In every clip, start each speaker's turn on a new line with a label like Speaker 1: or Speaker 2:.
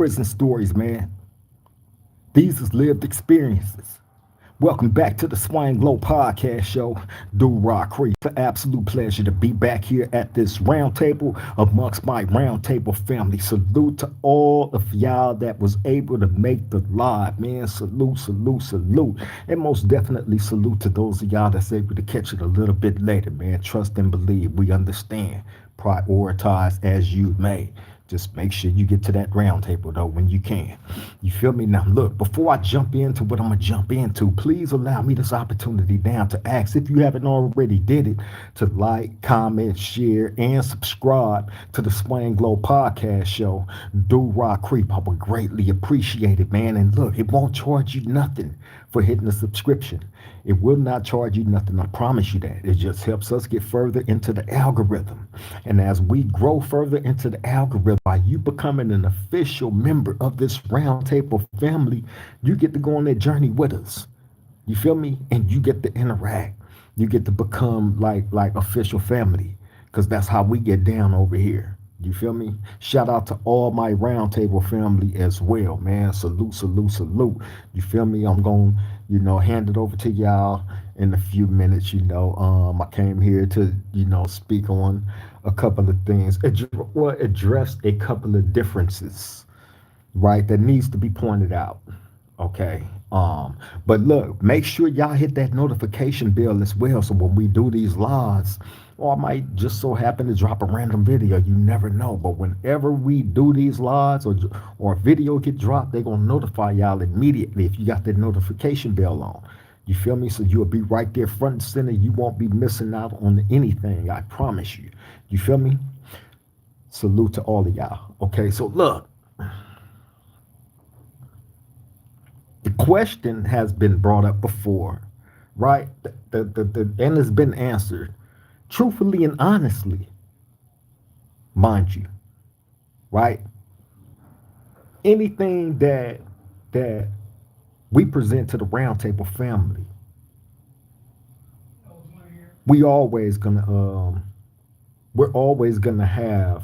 Speaker 1: Prison stories, man. These is lived experiences. Welcome back to the Swang Low Podcast Show. Do Rock Creek. It's an absolute pleasure to be back here at this round table amongst my round table family. Salute to all of y'all that was able to make the live, man. Salute, salute, salute. And most definitely salute to those of y'all that's able to catch it a little bit later, man. Trust and believe. We understand. Prioritize as you may. Just make sure you get to that round table though when you can. You feel me? Now look, before I jump into what I'm gonna jump into, please allow me this opportunity now to ask if you haven't already did it to like, comment, share, and subscribe to the Swang Glow Podcast Show. Do Rock Creep. I would greatly appreciate it, man. And look, it won't charge you nothing for hitting the subscription. It will not charge you nothing. I promise you that. It just helps us get further into the algorithm. And as we grow further into the algorithm, by you becoming an official member of this roundtable family, you get to go on that journey with us. You feel me? And you get to interact. You get to become like official family. Because that's how we get down over here. You feel me? Shout out to all my roundtable family as well, man. Salute, salute, salute. You feel me? I'm going, hand it over to y'all in a few minutes. I came here to, speak on a couple of things, address a couple of differences, right? That needs to be pointed out. Okay. But look, make sure y'all hit that notification bell as well. So when we do these lives, or I might just so happen to drop a random video. You never know. But whenever we do these lives or a video get dropped, they're gonna notify y'all immediately if you got that notification bell on. You feel me? So you'll be right there front and center. You won't be missing out on anything. I promise you. You feel me? Salute to all of y'all. Okay, so look. The question has been brought up before, right? And it's been answered truthfully and honestly, mind you, right? Anything that we present to the roundtable family, we always gonna we're always gonna have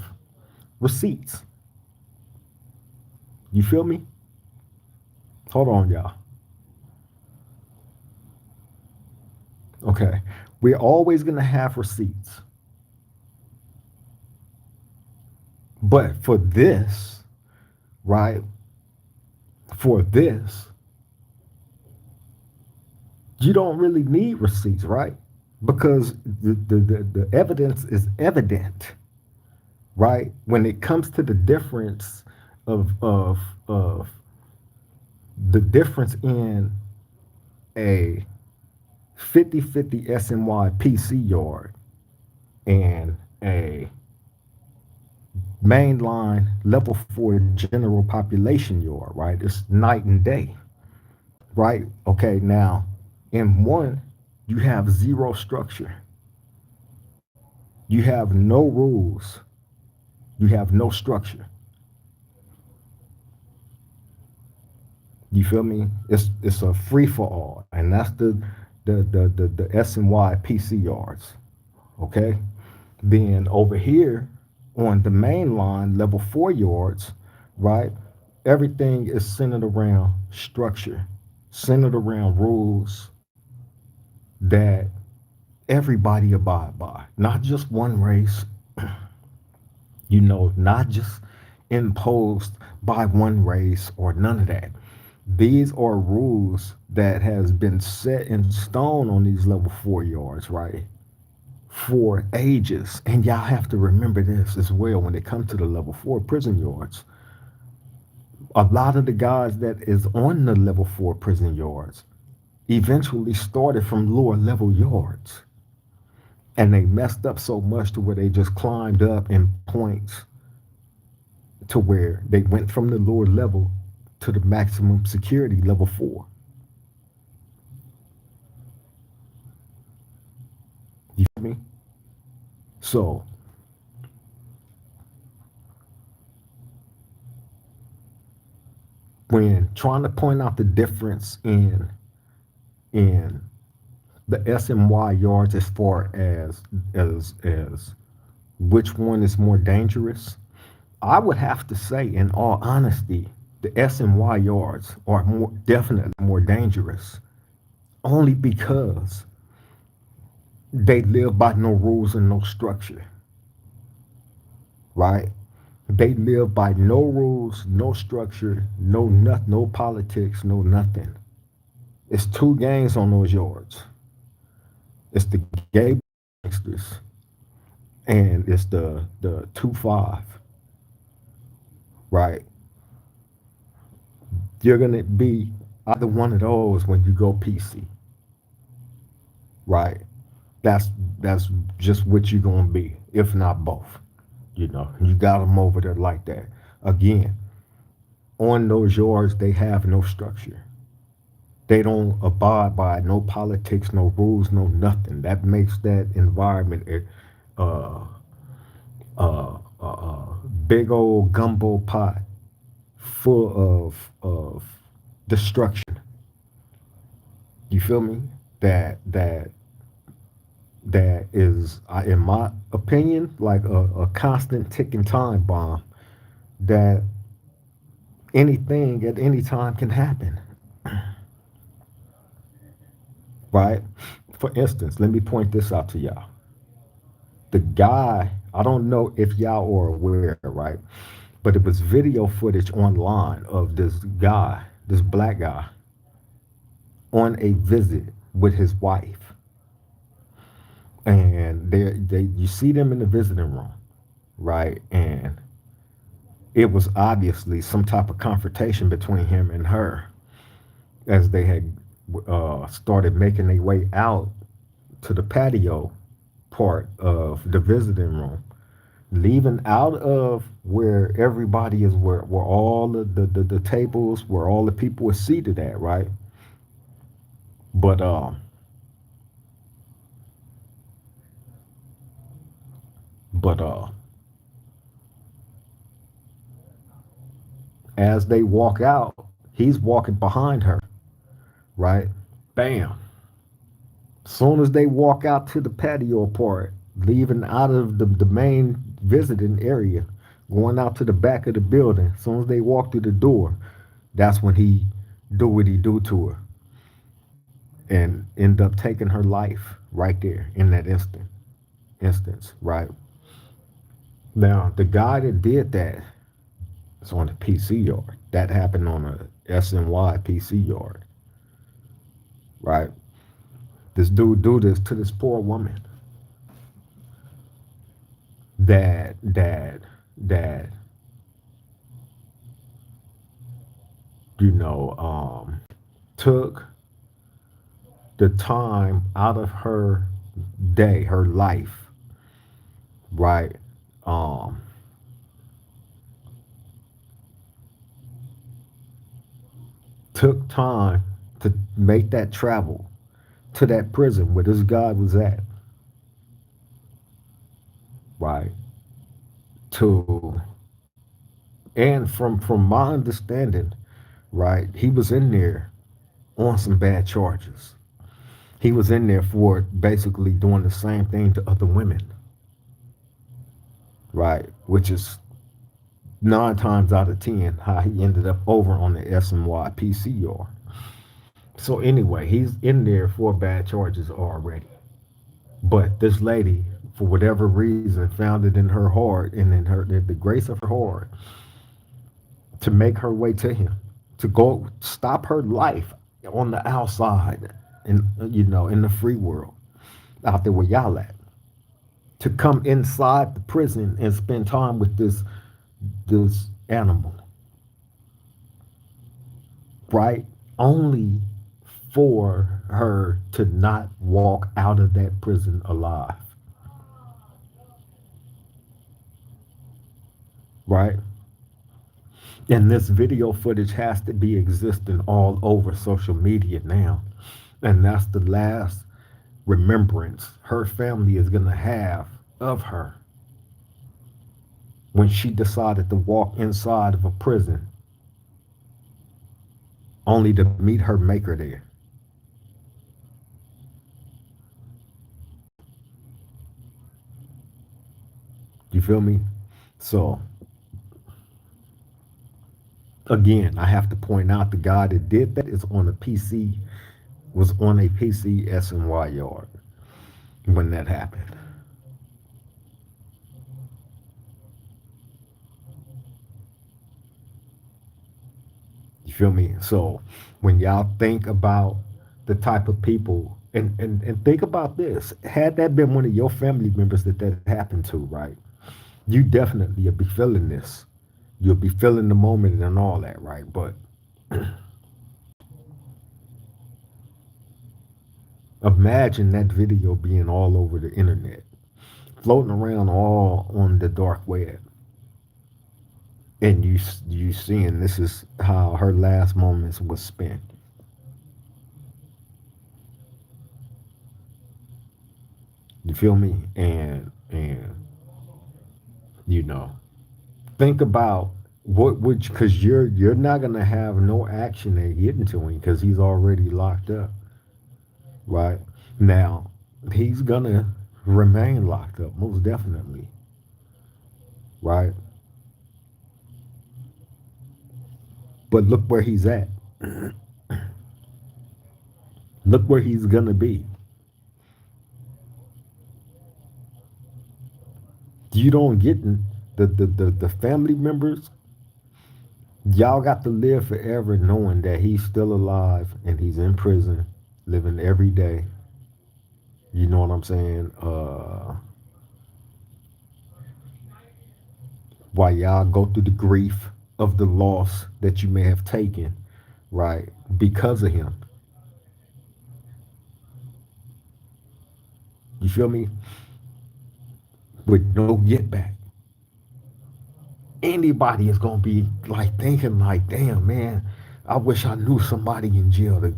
Speaker 1: receipts. You feel me? Hold on, y'all. Okay. We're always going to have receipts. But for this, right? For this, you don't really need receipts, right? Because the evidence is evident, right? When it comes to the difference of the difference in a 50/50 SNY PC yard and a mainline level 4 general population yard, right? It's night and day, right? Okay, now in one, you have zero structure, you have no rules, you have no structure. You feel me? It's a free for all, and that's the S and Y PC yards. Okay, then over here on the main line, level 4 yards, right? Everything is centered around structure, centered around rules that everybody abide by, not just one race, not just imposed by one race or none of that. These are rules that has been set in stone on these level 4 yards, right? For ages. And y'all have to remember this as well when it comes to the level 4 prison yards. A lot of the guys that is on the level 4 prison yards eventually started from lower level yards. And they messed up so much to where they just climbed up in points to where they went from the lower level to the maximum security level 4. You feel me? So when trying to point out the difference in the S and Y yards as far as which one is more dangerous, I would have to say, in all honesty, the SNY yards are more definitely more dangerous, only because they live by no rules and no structure, right? They live by no rules, no structure, no politics, no nothing. It's two gangs on those yards. It's the gay gangsters and it's the 2-5, right? You're gonna be either one of those when you go PC, right? That's that's just what you're gonna be, if not both. You got them over there like that. Again, on those yards, they have no structure. They don't abide by no politics, no rules, no nothing. That makes that environment a big old gumbo pot full of destruction. You feel me? That is, in my opinion, like a constant ticking time bomb that anything at any time can happen, right? For instance, let me point this out to y'all. The guy, I don't know if y'all are aware, right? But it was video footage online of this guy, this black guy, on a visit with his wife. And you see them in the visiting room, right? And it was obviously some type of confrontation between him and her as they had started making their way out to the patio part of the visiting room, leaving out of where everybody is, where all the tables, where all the people were seated at, right? But but as they walk out, he's walking behind her, right? Bam. Soon as they walk out to the patio part, leaving out of the main visiting area, going out to the back of the building, as soon as they walk through the door, that's when he do what he do to her and end up taking her life right there in that instance, right? Now, the guy that did that is on the PC yard. That happened on a SNY PC yard, right? This dude do this to this poor woman that you know took the time out of her day, her life, right? Um, took time to make that travel to that prison where this guy was at, right? To and from my understanding, right, he was in there on some bad charges. He was in there for basically doing the same thing to other women, right? Which is 9 times out of 10 how he ended up over on the SNY PCR. So anyway, he's in there for bad charges already. But this lady, for whatever reason, found it in her heart and in her the grace of her heart to make her way to him, to go stop her life on the outside, in the free world, out there where y'all at, to come inside the prison and spend time with this animal, right? Only for her to not walk out of that prison alive, right? And this video footage has to be existing all over social media now. And that's the last remembrance her family is going to have of her when she decided to walk inside of a prison only to meet her maker there. You feel me? So Again, I have to point out the guy that did that is on a PC, was on a PC SNY yard when that happened. You feel me? So when y'all think about the type of people, and think about this, had that been one of your family members that happened to, right? You definitely you'll be feeling this. You'll be feeling the moment and all that, right? But imagine that video being all over the internet, floating around all on the dark web, and you seeing this is how her last moments was spent. You feel me? And you know, think about what would, because you're not gonna have no action at getting to him because he's already locked up, right? Now he's gonna remain locked up most definitely, right? But look where he's at. Look where he's gonna be. You don't get the family members. Y'all got to live forever knowing that he's still alive and he's in prison, living every day. You know what I'm saying? While y'all go through the grief of the loss that you may have taken, right? Because of him. You feel me? With no get back. Anybody is gonna be like thinking like, damn man, I wish I knew somebody in jail that,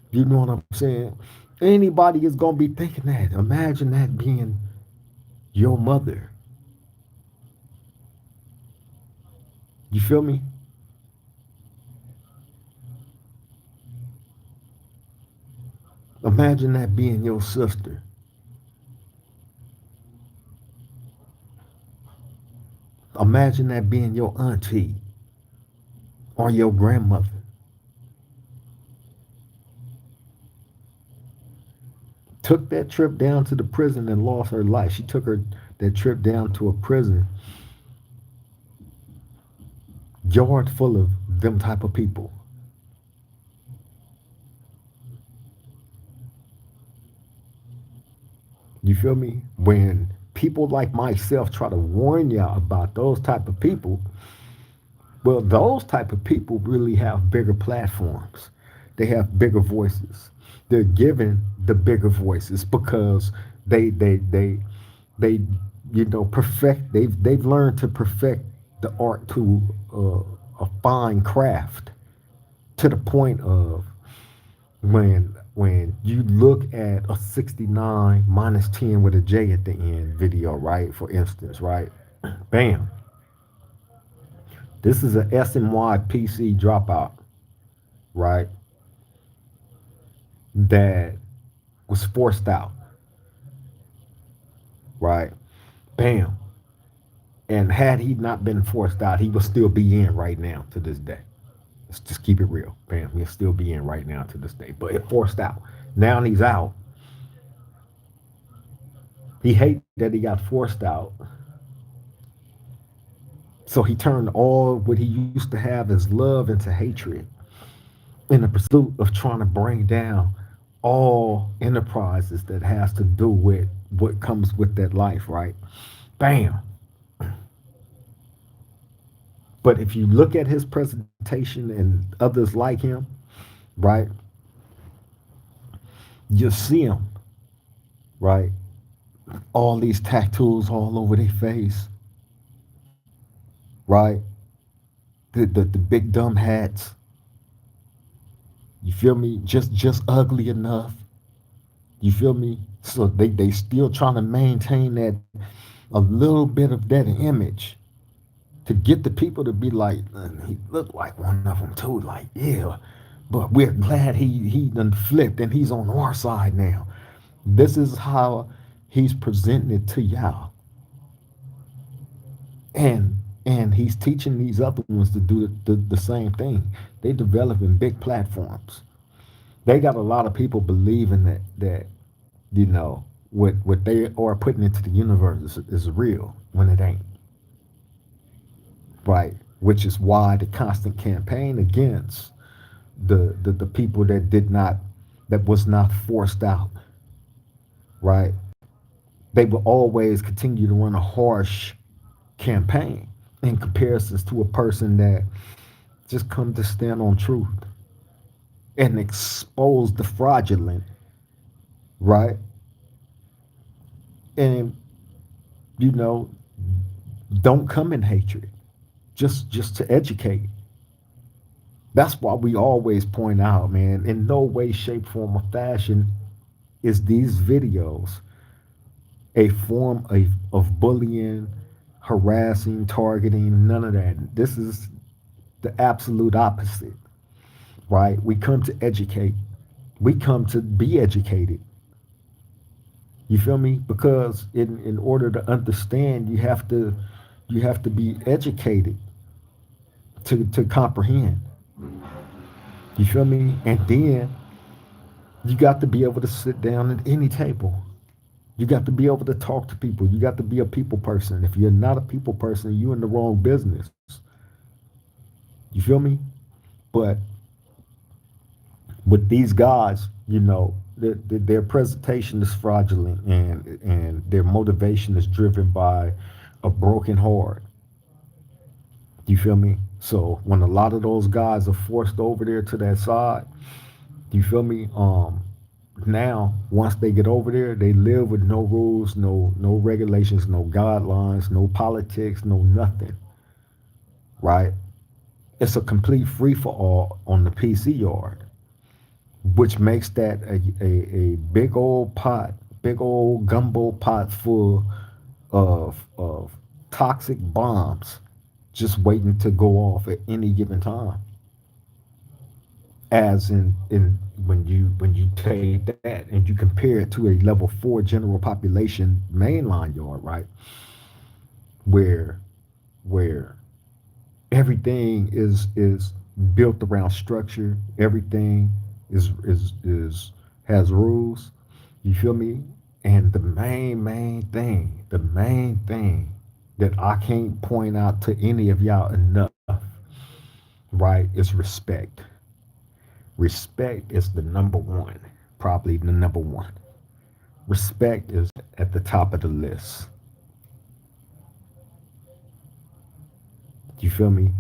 Speaker 1: you know what I'm saying? Anybody is gonna be thinking that. Imagine that being your mother. You feel me? Imagine that being your sister. Imagine that being your auntie or your grandmother. Took that trip down to the prison and lost her life. She took her that trip down to a prison yard full of them type of people. You feel me? When people like myself try to warn y'all about those type of people, well, those type of people really have bigger platforms. They have bigger voices. They're given the bigger voices because they they they they perfect. They've learned to perfect the art to a fine craft to the point of when you look at a 69 minus 10 with a J at the end video, right? For instance, right? Bam. This is a SNY PC dropout, right? That was forced out, right? Bam. And had he not been forced out, he would still be in right now to this day. Let's just keep it real. Bam. He'll still be in right now to this day. But it forced out. Now he's out. He hated that he got forced out. So he turned all what he used to have as love into hatred in the pursuit of trying to bring down all enterprises that has to do with what comes with that life, right? Bam. But if you look at his presentation and others like him, right, you see him, right? All these tattoos all over their face, right? The big dumb hats. You feel me? Just ugly enough. You feel me? So they still trying to maintain that a little bit of that image to get the people to be like, he looked like one of them too. Like, yeah, but we're glad he done flipped and he's on our side now. This is how he's presenting it to y'all. And And he's teaching these other ones to do the same thing. They developing big platforms. They got a lot of people believing that you know what they are putting into the universe is real when it ain't, right? Which is why the constant campaign against the people that did not, that was not forced out, right? They will always continue to run a harsh campaign in comparisons to a person that just come to stand on truth and expose the fraudulent, right? And you know, don't come in hatred, just to educate. That's why we always point out, man, in no way, shape, form, or fashion is these videos a form of bullying, harassing, targeting, none of that. This is the absolute opposite, right? We come to educate. We come to be educated. You feel me? Because in order to understand, you have to be educated to comprehend. You feel me? And then you got to be able to sit down at any table. You got to be able to talk to people. You got to be a people person. If you're not a people person, you're in the wrong business. You feel me? But with these guys, their presentation is fraudulent, and their motivation is driven by a broken heart. You feel me? So when a lot of those guys are forced over there to that side, you feel me? Now once they get over there, they live with no rules, no regulations, no guidelines, no politics, no nothing. Right? It's a complete free for all on the PC yard, which makes that a big old pot, big old gumbo pot full of toxic bombs just waiting to go off at any given time. As in when you take that and you compare it to a level 4 general population mainline yard, right, where where everything is built around structure, everything is has rules. You feel me? And the main thing that I can't point out to any of y'all enough, right, is respect. Respect is the number one, probably the number one. Respect is at the top of the list. You feel me?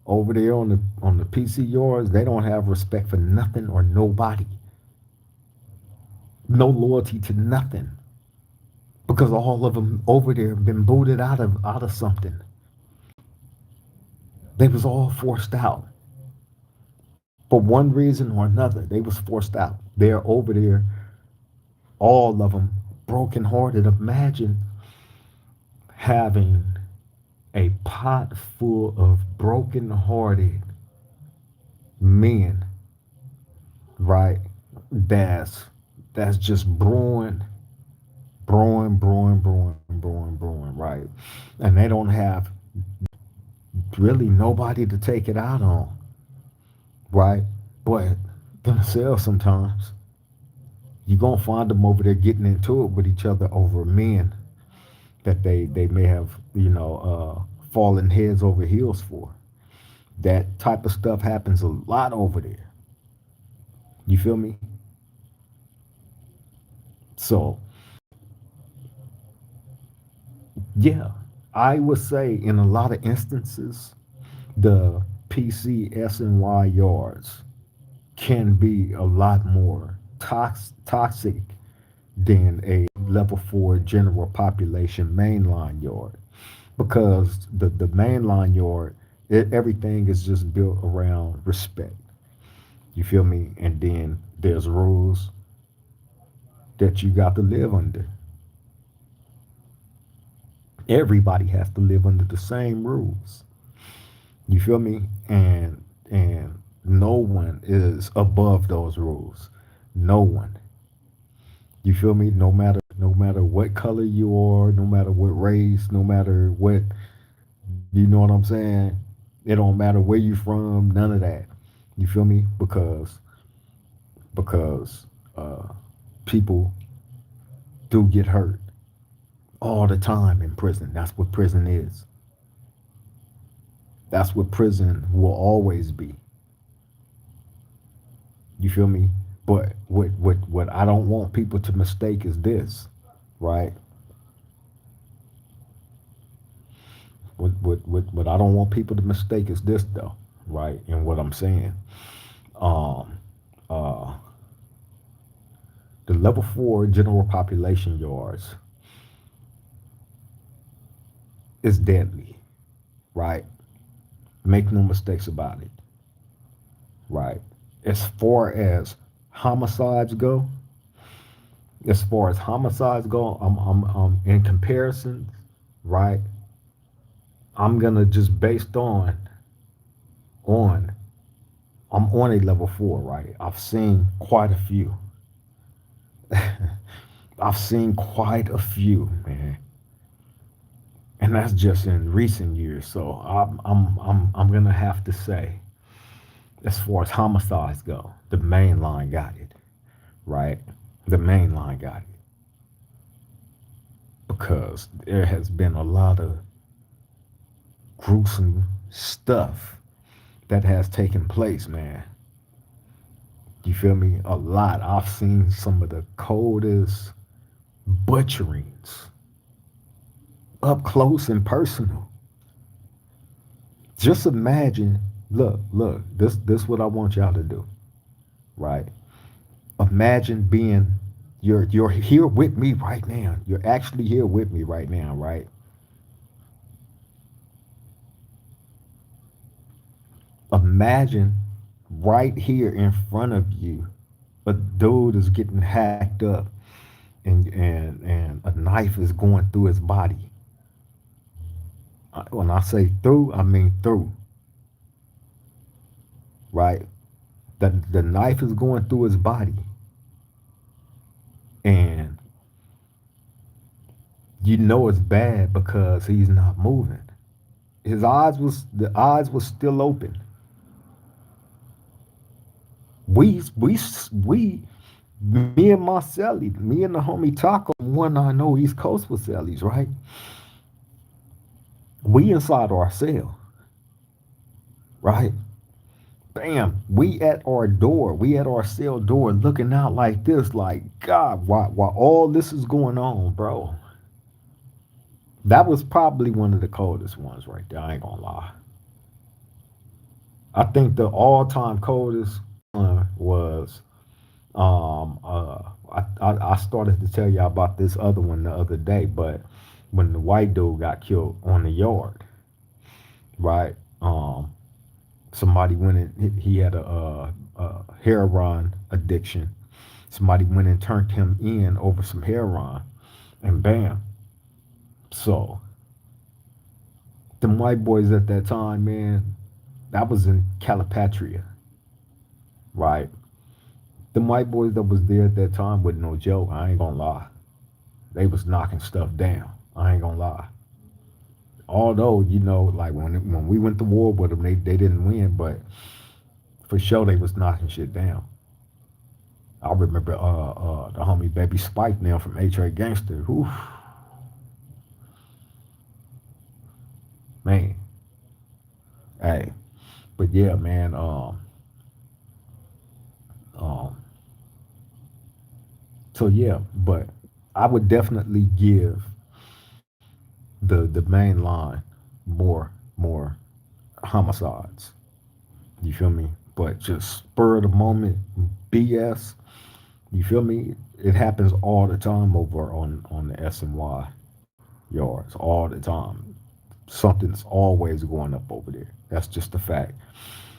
Speaker 1: Over there on the PC yards, they don't have respect for nothing or nobody. No loyalty to nothing, because all of them over there have been booted out of something. They was all forced out for one reason or another. They was forced out. They're over there, all of them brokenhearted. Imagine having a pot full of broken-hearted men, right? That's just brewing, right? And they don't have really nobody to take it out on, right? But themselves sometimes. You're gonna find them over there getting into it with each other over men that they may have fallen heads over heels for. That type of stuff happens a lot over there. You feel me? So yeah, I would say in a lot of instances, the PCS&Y yards can be a lot more toxic than a level 4 general population mainline yard, because the mainline yard, everything is just built around respect. You feel me? And then there's rules that you got to live under. Everybody has to live under the same rules. You feel me? And no one is above those rules. No one. You feel me? No matter what color you are, no matter what race, no matter what You know what I'm saying? It don't matter where you from, none of that. You feel me? Because uh, people do get hurt all the time in prison. That's what prison is. That's what prison will always be. You feel me? But what I don't want people to mistake is this, right? What I don't want people to mistake is this though, right? And what I'm saying, um, uh, the level 4 general population yards is deadly, right? Make no mistakes about it, right? As far as homicides go, as far as homicides go, I'm in comparison, right? I'm gonna just based on I'm on a level 4, right? I've seen quite a few. I've seen quite a few, man, and that's just in recent years. So I'm gonna have to say, as far as homicides go, the main line got it, right? The main line got it because there has been a lot of gruesome stuff that has taken place, man. You feel me? A lot. I've seen some of the coldest butcherings up close and personal. Just imagine, look, this what I want y'all to do, right? Imagine being you're here with me right now. You're actually here with me right now, right? Imagine right here in front of you, a dude is getting hacked up and a knife is going through his body. When I say through, I mean through, right? The knife is going through his body, and you know it's bad because he's not moving. The eyes was still open. We me and my celly, me and the homie Taco, one I know East Coast with cellies, right? We inside our cell, right? Bam, we at our door, we at our cell door looking out like this, like, God, why all this is going on, bro? That was probably one of the coldest ones right there. I ain't gonna lie. I think the all-time coldest one was I started to tell y'all about this other one the other day, but when the white dude got killed on the yard, right? Somebody went in. He had a heroin addiction. Somebody went and turned him in over some heroin, and bam. So them white boys at that time, man, that was in Calipatria, right? Them white boys that was there at that time with no joke. I ain't gonna lie. They was knocking stuff down. I ain't gonna lie. Although like when we went to war with them, they didn't win, but for sure they was knocking shit down. I remember the homie Baby Spike now from H.A. Gangster. Whew, man. Hey, but yeah, man. Um, so yeah, but I would definitely give the main line more homicides. You feel me? But just spur of the moment BS. You feel me? It happens all the time over on the SNY yards, all the time. Something's always going up over there. That's just a fact.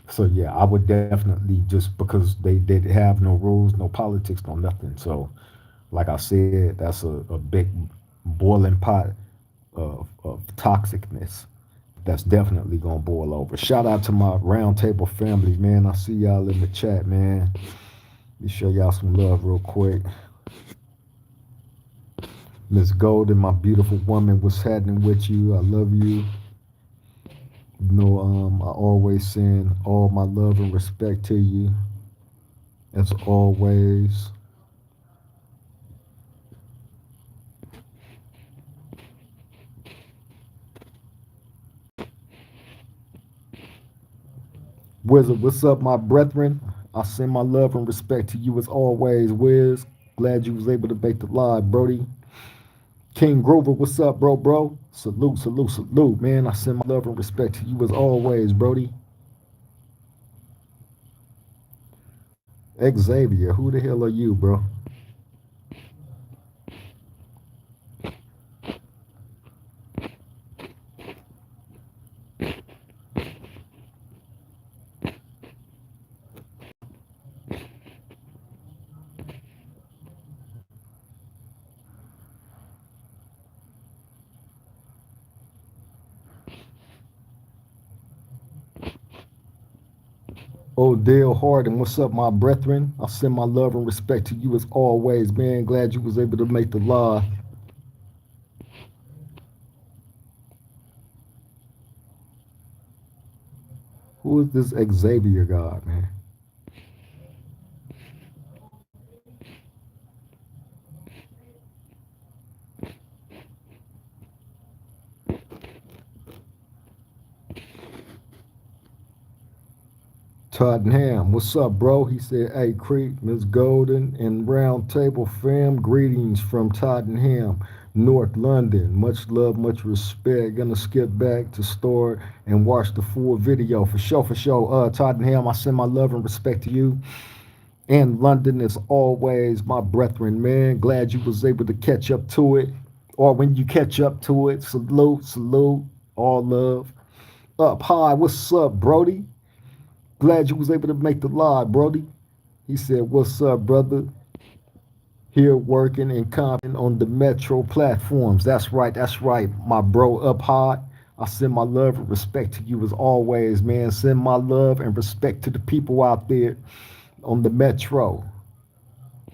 Speaker 1: So yeah, I would definitely, just because they have no rules, no politics, no nothing. So like I said, that's a big boiling pot of toxicness that's definitely gonna boil over. Shout out to my roundtable family, man. I see y'all in the chat, man. Let me show y'all some love real quick. Miss Golden, my beautiful woman, what's happening with you? I love you. I always send all my love and respect to you. As always, Wizard, what's up, my brethren? I send my love and respect to you as always, Wiz. Glad you was able to make the live, Brody. King Grover, what's up, bro? Salute, salute, salute, man. I send my love and respect to you as always, Brody. Xavier, who the hell are you, bro? Odell Harden, what's up, my brethren? I send my love and respect to you as always, man. Glad you was able to make the live. Who is this Xavier God, man? Tottenham, what's up, bro? He said, hey, Creek, Miss Golden, and Round Table fam, greetings from Tottenham, North London. Much love, much respect. Gonna skip back to store and watch the full video. For sure, for sure. Tottenham, I send my love and respect to you. And London is always my brethren, man. Glad you was able to catch up to it. Or when you catch up to it, salute, salute, all love. Up high, what's up, Brody? Glad you was able to make the live, Brody. He said, what's up, brother? Here working and comping on the metro platforms. That's right, my bro up high. I send my love and respect to you as always, man. Send my love and respect to the people out there on the metro.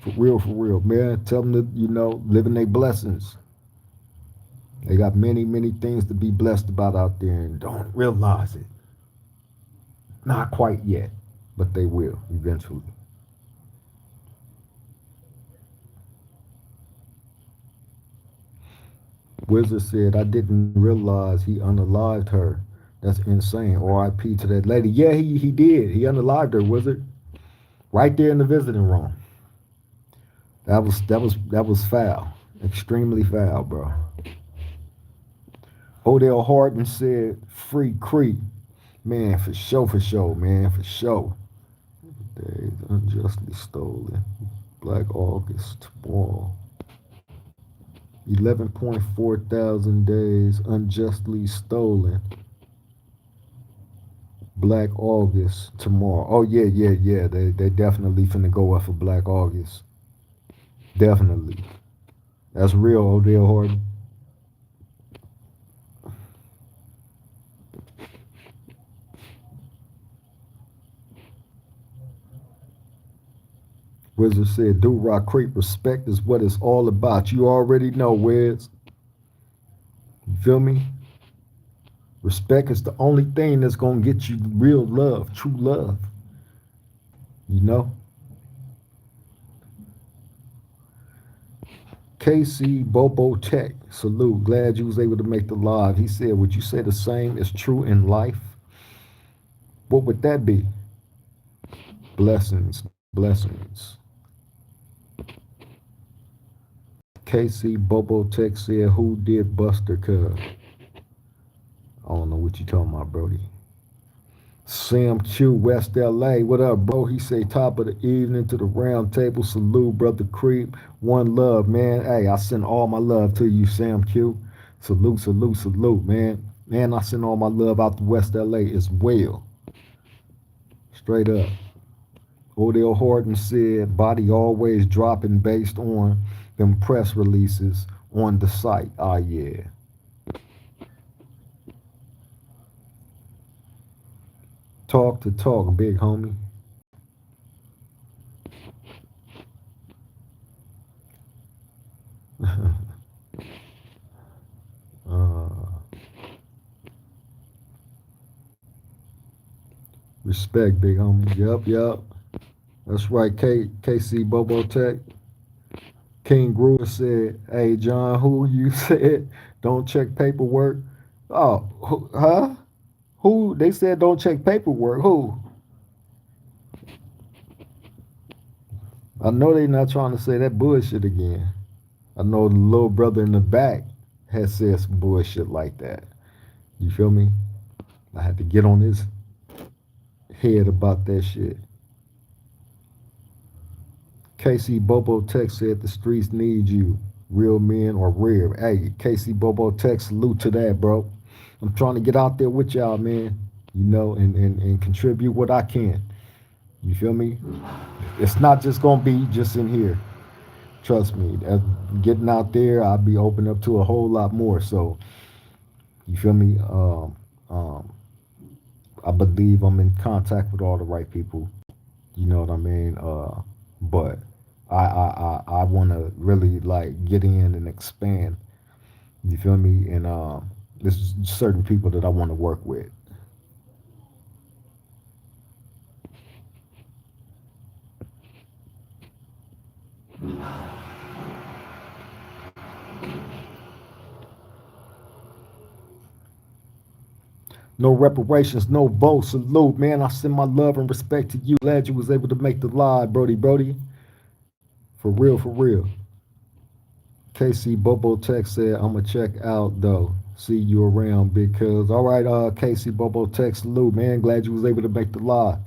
Speaker 1: For real, man. Tell them to, living their blessings. They got many, many things to be blessed about out there and don't realize it. Not quite yet, but they will eventually. Wizard said, I didn't realize he unalived her. That's insane. RIP to that lady. Yeah, he did. He unalived her, Wizard. Right there in the visiting room. That was foul. Extremely foul, bro. Odell Harden said, free Creek. Man, for sure, man, for sure. Days unjustly stolen. Black August tomorrow. 11.4 thousand days unjustly stolen. Black August tomorrow. Oh yeah, yeah, yeah. They definitely finna go up for Black August. Definitely. That's real, Odell Horton. Wizard said, Do Rock Creek, respect is what it's all about. You already know, Wiz. You feel me? Respect is the only thing that's gonna get you real love, true love. You know? KC Bobo Tech, salute. Glad you was able to make the live. He said, would you say the same is true in life? What would that be? Blessings, blessings. KC Bobo Tech said, who did Buster Cub? I don't know what you talking about, Brody. Sam Q, West LA. What up, bro? He say top of the evening to the round table. Salute, brother Creep. One love, man. Hey, I send all my love to you, Sam Q. Salute, salute, salute, man. Man, I send all my love out to West LA as well. Straight up. Odell Horton said body always dropping based on them press releases on the site. Ah, yeah. Talk to talk, big homie. uh, Respect, big homie. Yep. That's right, KC Bobo Tech. King Groover said, "Hey John, who you said don't check paperwork? Oh, huh? Who they said don't check paperwork? Who? I know they not trying to say that bullshit again. I know the little brother in the back has said some bullshit like that. You feel me? I had to get on his head about that shit. KC Bobo Tech said the streets need you. Real men or rare. Hey, KC Bobo Tech, salute to that, bro. I'm trying to get out there with y'all, man. You know, and contribute what I can. You feel me? It's not just gonna be just in here. Trust me. Getting out there, I'll be open up to a whole lot more. So you feel me? I believe I'm in contact with all the right people. You know what I mean? But I want to really like get in and expand. You feel me? And there's certain people that I want to work with. No reparations, no vote. Salute, man. I send my love and respect to you. Glad you was able to make the live, Brody. For real, for real. KC Bobo Tech said, I'ma check out though. See you around, big cuz. All right, KC Bobo Tech, salute, man. Glad you was able to make the live.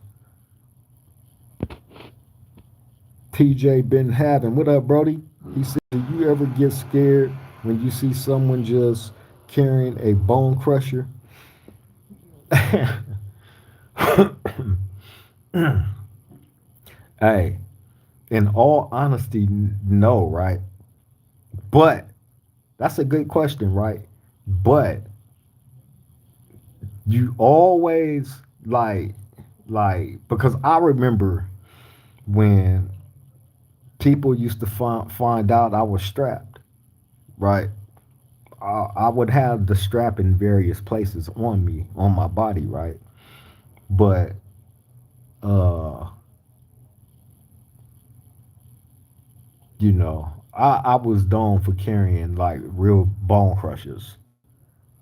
Speaker 1: TJ been having. What up, Brody? He said, do you ever get scared when you see someone just carrying a bone crusher? Hey, in all honesty, no, right? But that's a good question, right? But you always because I remember when people used to find out I was strapped, right? I would have the strap in various places on me, on my body, right? But uh, I was known for carrying like real bone crushers.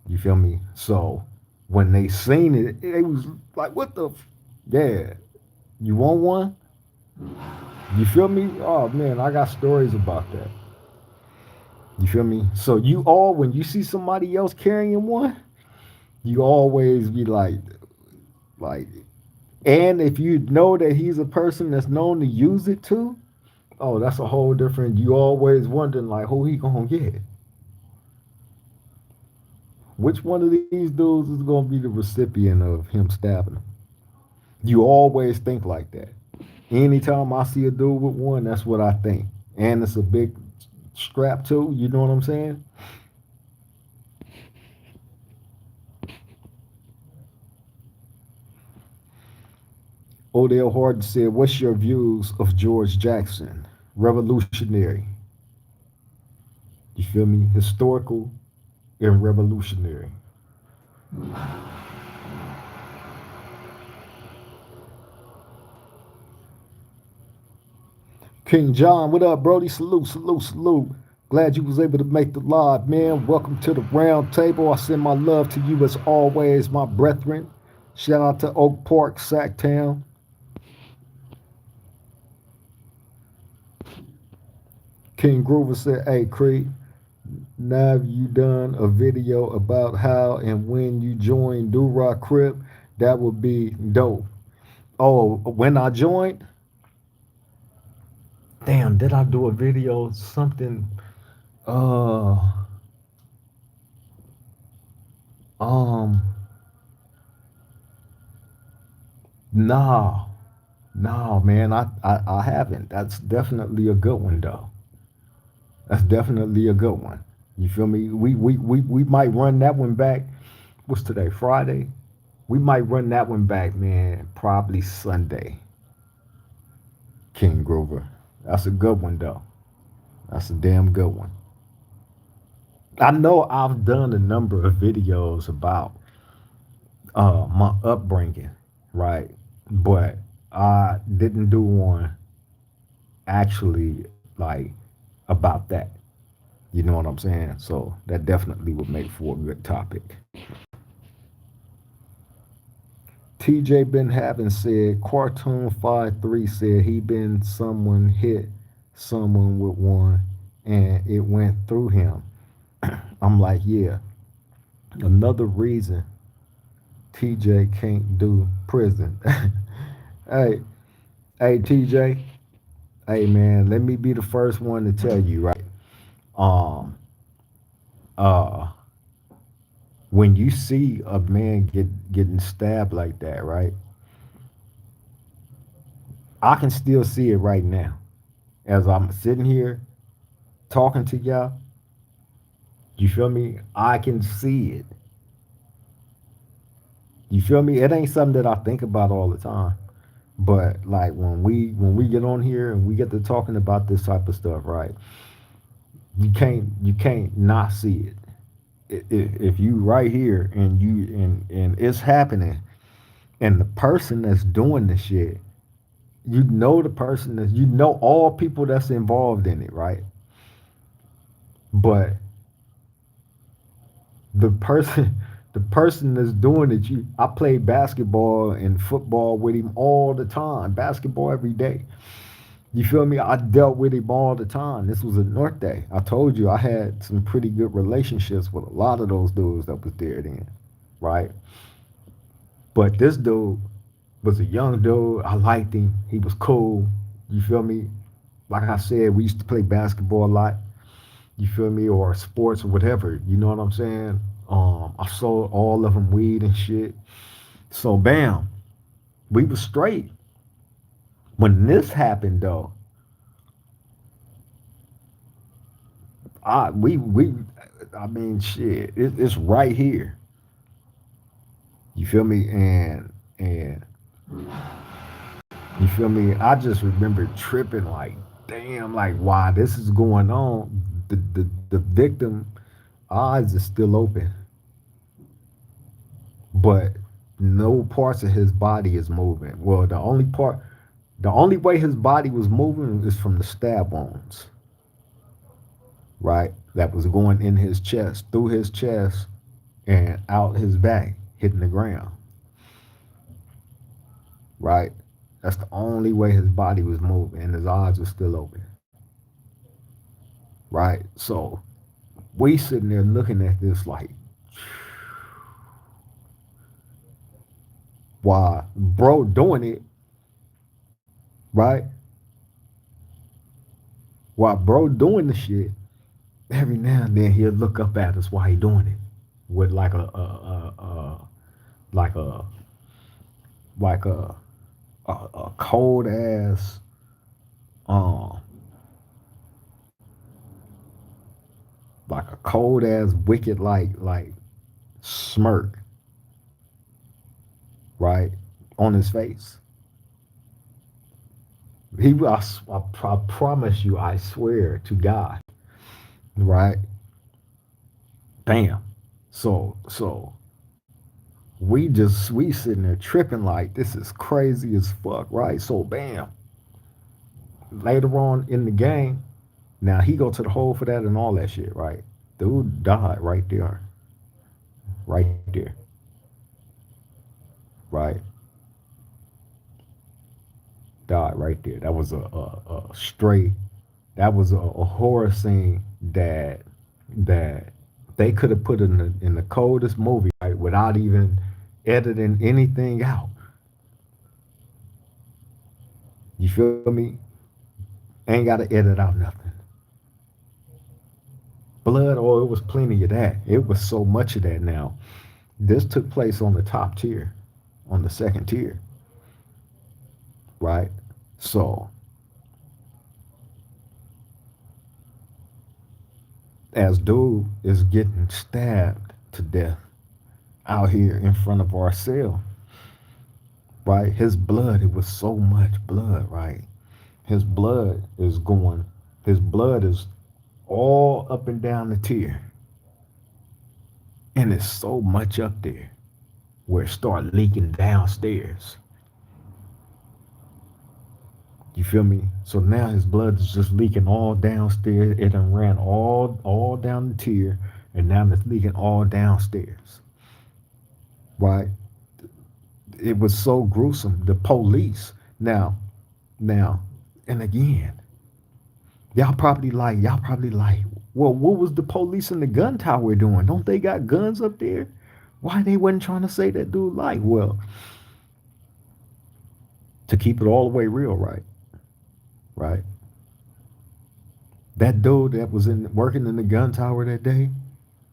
Speaker 1: You feel me? So when they seen it, it was like, what the? Yeah, you want one? You feel me? Oh man, I got stories about that. You feel me? So when you see somebody else carrying one, you always be like, and if you know that he's a person that's known to use it too, oh, that's a whole different. You always wondering like, who he gonna get? Which one of these dudes is gonna be the recipient of him stabbing him? You always think like that. Anytime I see a dude with one, that's what I think. And it's a big strap too. You know what I'm saying? Odell Harden said, "What's your views of George Jackson? Revolutionary. You feel me? Historical and revolutionary." King John, what up, Brody? Salute. Glad you was able to make the live, man. Welcome to the round table. I send my love to you as always, my brethren. Shout out to Oak Park, Sacktown. King Groover said, "Hey, Creed, now you done a video about how and when you joined Do Rock Crip. That would be dope." Oh, when I joined? Damn, did I do a video? Something. Uh, um, nah, nah, man, I haven't. That's definitely a good one, though. That's definitely a good one. You feel me? We might run that one back. What's today? Friday. We might run that one back, man. Probably Sunday. King Grover. That's a good one, though. That's a damn good one. I know I've done a number of videos about my upbringing, right? but I didn't do one actually like about that. You know what I'm saying? So that definitely would make for a good topic. TJ been having said Cartoon 53 said he been someone hit someone with one and it went through him. I'm like, yeah. Another reason TJ can't do prison. hey, hey TJ. Hey man, let me be the first one to tell you, right? Um uh when you see a man getting stabbed like that, right? I can still see it right now. As I'm sitting here talking to y'all, you feel me? I can see it. You feel me? It ain't something that I think about all the time. But like when we get on here and we get to talking about this type of stuff, right? You can't not see it. If you right here and it's happening, and the person that's doing the shit, you know the person that you know all people that's involved in it, right? But the person the person that's doing it, you I play basketball and football with him all the time, basketball every day. You feel me? I dealt with him all the time. This was a North Day. I told you I had some pretty good relationships with a lot of those dudes that was there then, right? But this dude was a young dude. I liked him. He was cool. You feel me? Like I said, we used to play basketball a lot. You feel me? Or sports or whatever. You know what I'm saying? I sold all of them weed and shit. So bam, we was straight. When this happened though, we I mean shit, it's right here. You feel me? And you feel me? I just remember tripping like, damn, like why this is going on. The victim eyes is still open, but no parts of his body is moving. Well, the only way his body was moving is from the stab wounds, right? That was going in his chest, through his chest, and out his back, hitting the ground, right? That's the only way his body was moving, and his eyes were still open, right? So we sitting there looking at this like, why, bro, doing it, right? While bro doing the shit, every now and then he'll look up at us while he doing it with like like a like a cold ass um like a cold ass wicked like smirk, right, on his face. I promise you, I swear to God, right? Bam. So we sitting there tripping like this is crazy as fuck, right? So bam. Later on in the game, now he go to the hole for that and all that shit, right? Dude died right there, right? Died right there. That was a straight. That was a horror scene that they could have put in the coldest movie, right, without even editing anything out. You feel me? Ain't got to edit out nothing. Blood, oh, it was plenty of that. It was so much of that now. This took place on the top tier, on the second tier, right? So as dude is getting stabbed to death out here in front of our cell, right? His blood, it was so much blood, right? His blood is going, his blood is all up and down the tier. And it's so much up there where it start leaking downstairs. You feel me? So now his blood is just leaking all downstairs. It done ran all down the tier, and now it's leaking all downstairs. Right? It was so gruesome. The police now, now, and again, y'all probably like, well, what was the police in the gun tower doing? Don't they got guns up there? Why they wasn't trying to say that dude like? Well, to keep it all the way real, right? Right? That dude that was in working in the gun tower that day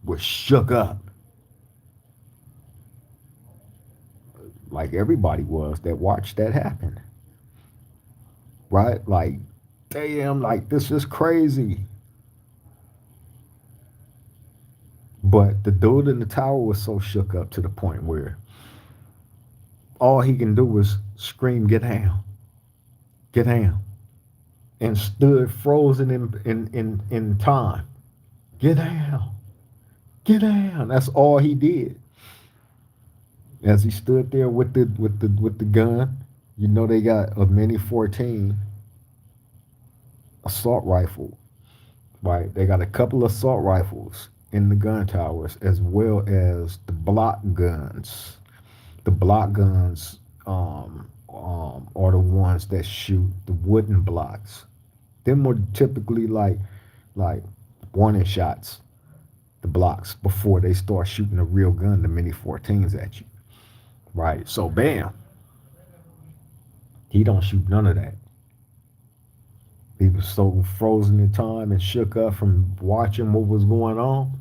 Speaker 1: was shook up, like everybody was that watched that happen. Right? Like, damn, like this is crazy. But the dude in the tower was so shook up to the point where all he can do was scream, "Get down, get down," and stood frozen in time. Get down, get down. That's all he did. As he stood there with the gun, you know they got a Mini 14 assault rifle, right? They got a couple of assault rifles in the gun towers as well as the block guns. The block guns are the ones that shoot the wooden blocks. They're more typically like warning shots, the blocks before they start shooting a real gun, the Mini 14s at you. Right. So bam, he don't shoot none of that. He was so frozen in time and shook up from watching what was going on.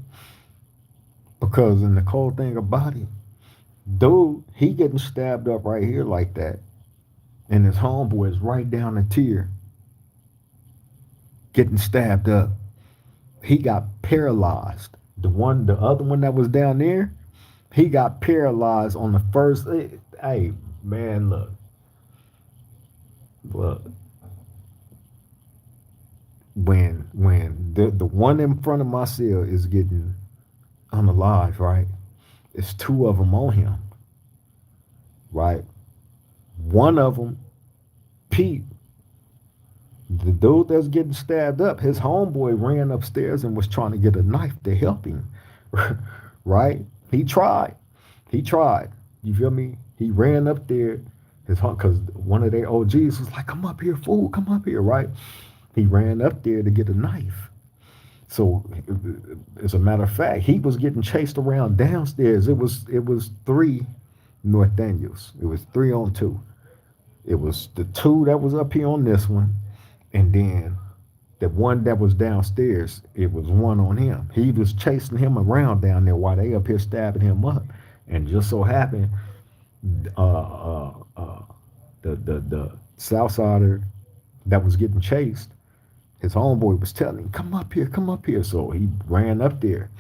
Speaker 1: Because in the cold thing about it, dude, he getting stabbed up right here like that. And his homeboy is right down the tier getting stabbed up. He got paralyzed. The other one that was down there, he got paralyzed on the first. Hey, man, look. When the one in front of my cell is getting unalive, right? It's two of them on him, right? One of them, Pete, the dude that's getting stabbed up, his homeboy ran upstairs and was trying to get a knife to help him, right? He tried. He tried. You feel me? He ran up there, because one of their OGs was like, "Come up here, fool, come up here," right? He ran up there to get a knife. So, as a matter of fact, he was getting chased around downstairs. It was three North Daniels. It was 3-on-2. It was the two that was up here on this one, and then the one that was downstairs. It was one on him. He was chasing him around down there while they up here stabbing him up, and just so happened, uh, uh, uh, the Southsider that was getting chased, his homeboy was telling him, "Come up here, come up here." So he ran up there.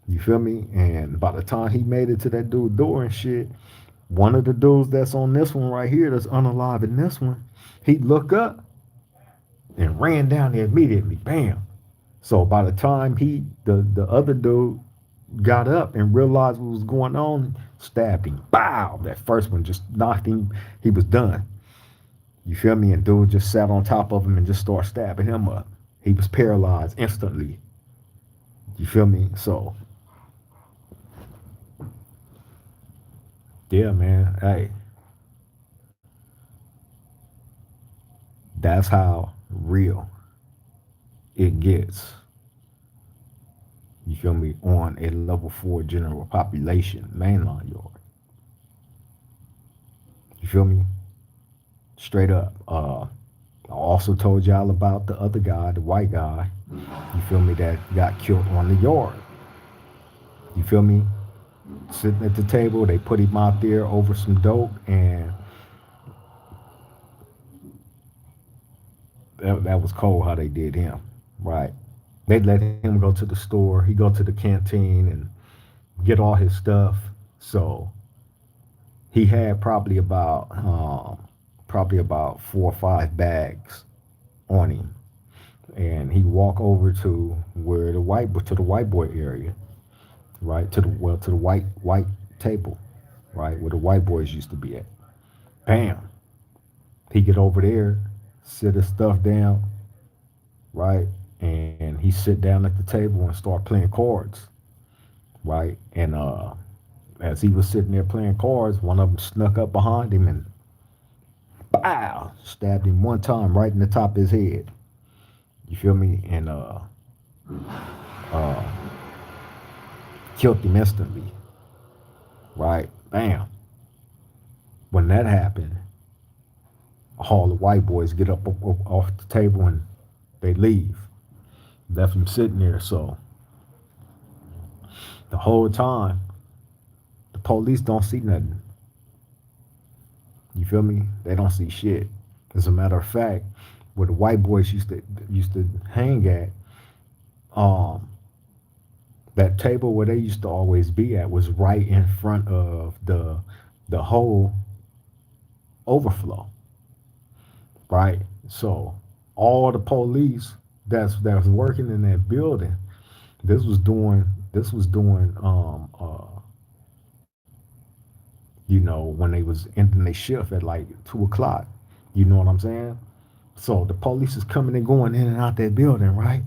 Speaker 1: You feel me? And by the time he made it to that dude's door and shit, one of the dudes that's on this one right here, that's unalive in this one, he looked up and ran down there immediately. Bam. So by the time the other dude got up and realized what was going on, stabbed him. Bow. That first one just knocked him. He was done. You feel me? And dude just sat on top of him and just started stabbing him up. He was paralyzed instantly. You feel me? So, yeah, man. Hey, that's how real it gets. You feel me? On a level 4 general population mainline yard. You feel me? Straight up. I also told y'all about the other guy, the white guy, you feel me, that got killed on the yard. You feel me? Sitting at the table, they put him out there over some dope, and that was cold how they did him, right? They let him go to the store, he go to the canteen and get all his stuff. So he had probably about 4 or 5 bags on him, and he walked over to where the white boy area, right, to the white table, right, where the white boys used to be at. Bam, he get over there, sit his stuff down, right? And he sit down at the table and start playing cards, right? And as he was sitting there playing cards, one of them snuck up behind him and pow, stabbed him one time right in the top of his head. You feel me? And uh, killed him instantly, right? Bam. When that happened, all the white boys get up off the table and they leave. Left him sitting there. So the whole time, the police don't see nothing. You feel me? They don't see shit. As a matter of fact, where the white boys used to hang at, um, that table where they used to always be at was right in front of the whole overflow, right? So all the police that's working in that building, this was doing this was doing when they was ending their shift at like 2 o'clock. You know what I'm saying? So the police is coming and going in and out that building, right?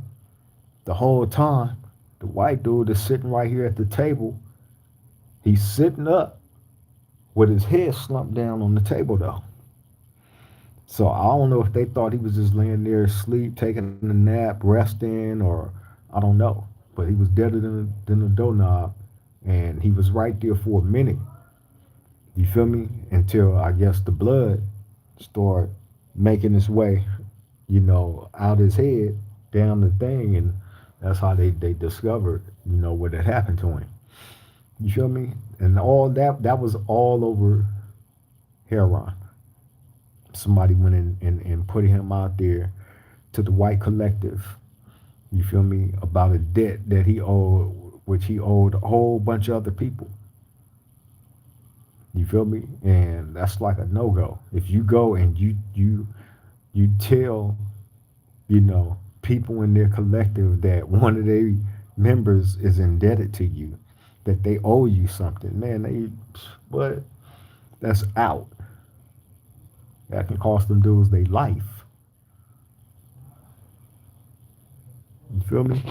Speaker 1: The whole time, the white dude is sitting right here at the table. He's sitting up with his head slumped down on the table though. So I don't know if they thought he was just laying there asleep, taking a nap, resting, or I don't know. But he was deader than a doorknob, and he was right there for a minute. You feel me? Until I guess the blood started making its way, out his head down the thing, and that's how they discovered, what had happened to him. You feel me? And all that was all over heroin. Somebody went in and put him out there to the white collective. You feel me? About a debt that he owed, which he owed a whole bunch of other people. You feel me? And that's like a no go. If you go and you tell, people in their collective that one of their members is indebted to you, that they owe you something, man, but that's out. That can cost them dudes their life. You feel me?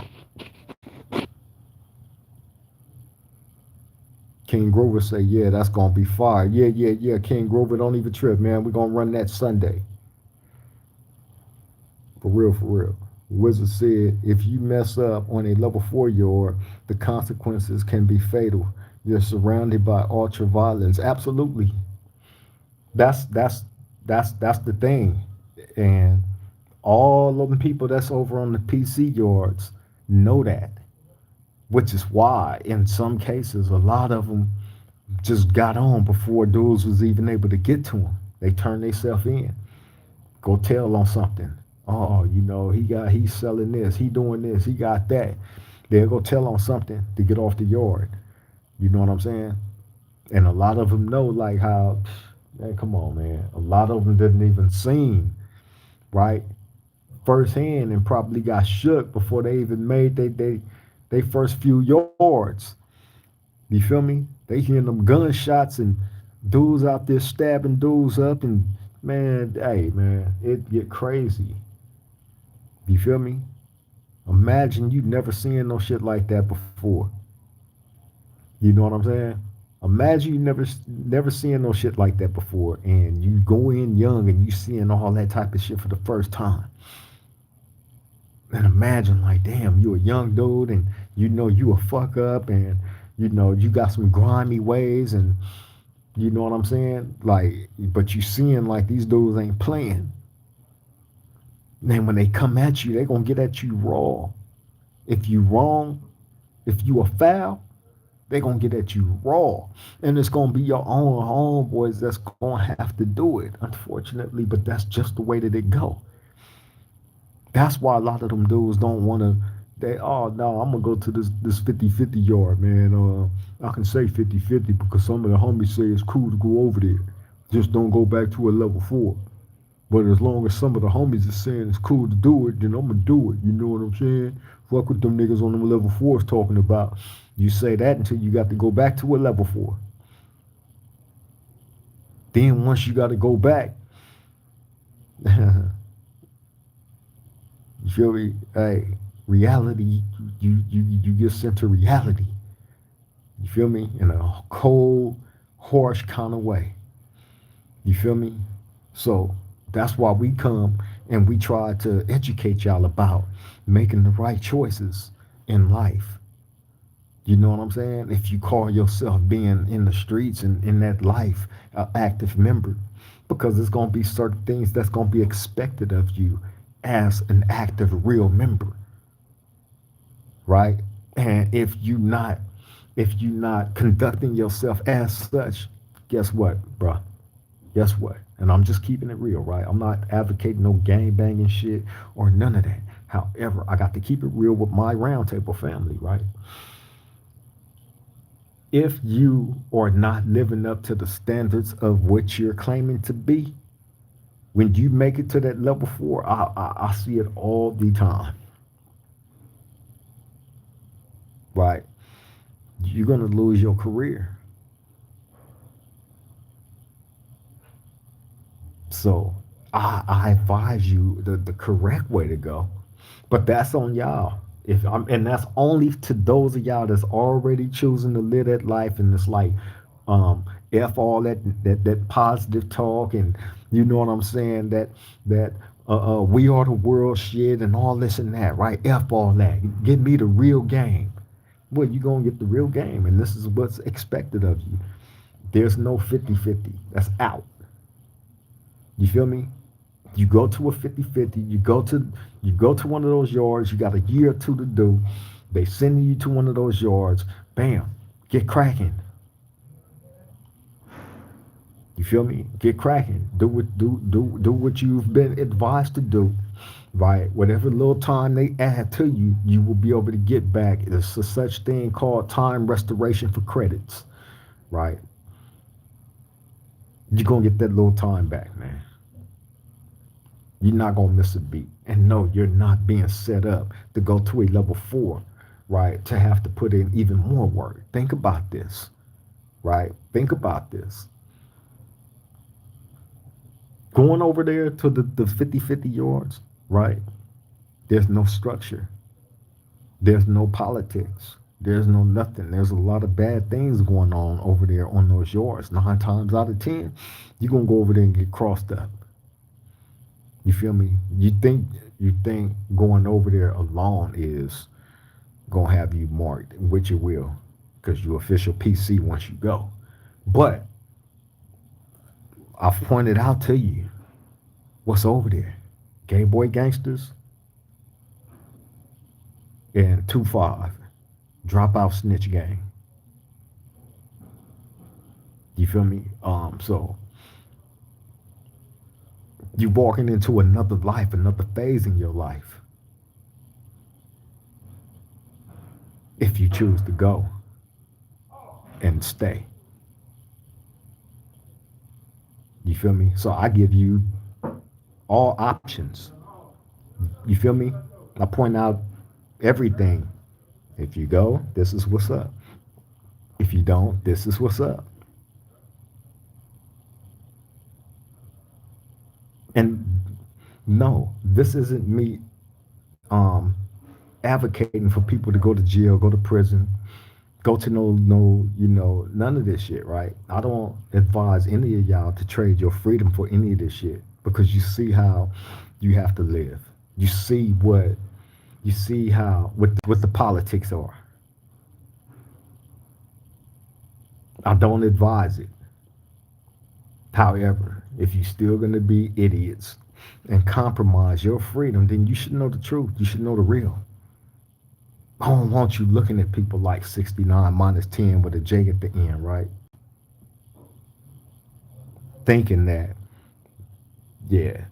Speaker 1: King Grover say, yeah, that's gonna be fire. Yeah. King Grover, don't even trip, man. We're gonna run that Sunday. For real, for real. Wizard said, if you mess up on a level 4 yard, the consequences can be fatal. You're surrounded by ultra violence. Absolutely. That's the thing. And all of the people that's over on the PC yards know that. Which is why, in some cases, a lot of them just got on before dudes was even able to get to them. They turned themselves in. Go tell on something. Oh, he's selling this, he doing this, he got that. They'll go tell on something to get off the yard. You know what I'm saying? And a lot of them know like how, man, come on, man. A lot of them didn't even seen, right? Firsthand and probably got shook before they even made they first few yards. You feel me? They hearing them gunshots and dudes out there stabbing dudes up and man, hey man, it get crazy. You feel me? Imagine you never seen no shit like that before. You know what I'm saying? Imagine you never seeing no shit like that before, and you go in young and you seeing all that type of shit for the first time. And imagine like, damn, you a young dude, and you a fuck up, and you got some grimy ways, and you know what I'm saying? Like, but you seeing like these dudes ain't playing. Then when they come at you, they gonna get at you raw. If you wrong, if you a foul, they gonna get at you raw, and it's gonna be your own homeboys that's gonna have to do it, unfortunately. But that's just the way that it go. That's why a lot of them dudes don't want to. Oh no, I'm gonna go to this 50-50 yard, man. I can say 50-50 because some of the homies say it's cool to go over there. Just don't go back to a level 4. But as long as some of the homies are saying it's cool to do it, then I'm gonna do it. You know what I'm saying? Fuck what them niggas on them level 4s talking about. You say that until you got to go back to a level 4. Then once you got to go back, feel me? Hey, reality, you get sent to reality. You feel me? In a cold, harsh kind of way. You feel me? So that's why we come and we try to educate y'all about making the right choices in life. You know what I'm saying? If you call yourself being in the streets and in that life, an active member, because there's going to be certain things that's going to be expected of you as an active, real member, right? And if you not conducting yourself as such, guess what, bruh? Guess what? And I'm just keeping it real, right? I'm not advocating no gang banging shit or none of that. However, I got to keep it real with my roundtable family, right? If you are not living up to the standards of what you're claiming to be, when you make it to that level 4, I see it all the time, right? You're gonna lose your career. So I advise you the correct way to go, but that's on y'all. If I'm, and that's only to those of y'all that's already choosing to live that life, and it's like, f all that positive talk, and you know what I'm saying, that we are the world shit and all this and that, right? F all that. Give me the real game. Well, you gonna get the real game, and this is what's expected of you. There's no 50-50. That's out. You feel me? You go to a 50-50. You go to one of those yards. You got a year or two to do. They send you to one of those yards. Bam, get cracking. You feel me? Get cracking. Do what you've been advised to do. Right? Whatever little time they add to you, you will be able to get back. There's a such thing called time restoration for credits. Right? You're gonna get that little time back, man. You're not gonna miss a beat. And no, you're not being set up to go to a level 4, right? To have to put in even more work. Think about this, right? Think about this. Going over there to the 50-50 yards, right? There's no structure. There's no politics. There's no nothing. There's a lot of bad things going on over there on those yards. 9 times out of 10, you're gonna go over there and get crossed up. You feel me? You think going over there alone is gonna have you marked, which it will, because you official PC once you go. But I've pointed out to you what's over there. Gay boy gangsters and 2-5. Dropout snitch gang. You feel me? So you walking into another life, another phase in your life. If you choose to go and stay. You feel me? So I give you all options. You feel me? I point out everything. If you go, this is what's up. If you don't, this is what's up. And no, this isn't me um, advocating for people to go to jail, go to prison, go to none of this shit, right? I don't advise any of y'all to trade your freedom for any of this shit, because you see how you have to live. You see how what the politics are. I don't advise it. However, if you're still gonna be idiots and compromise your freedom, then you should know the truth. You should know the real. I don't want you looking at people like 69 minus 10 with a J at the end, right? Thinking that, yeah,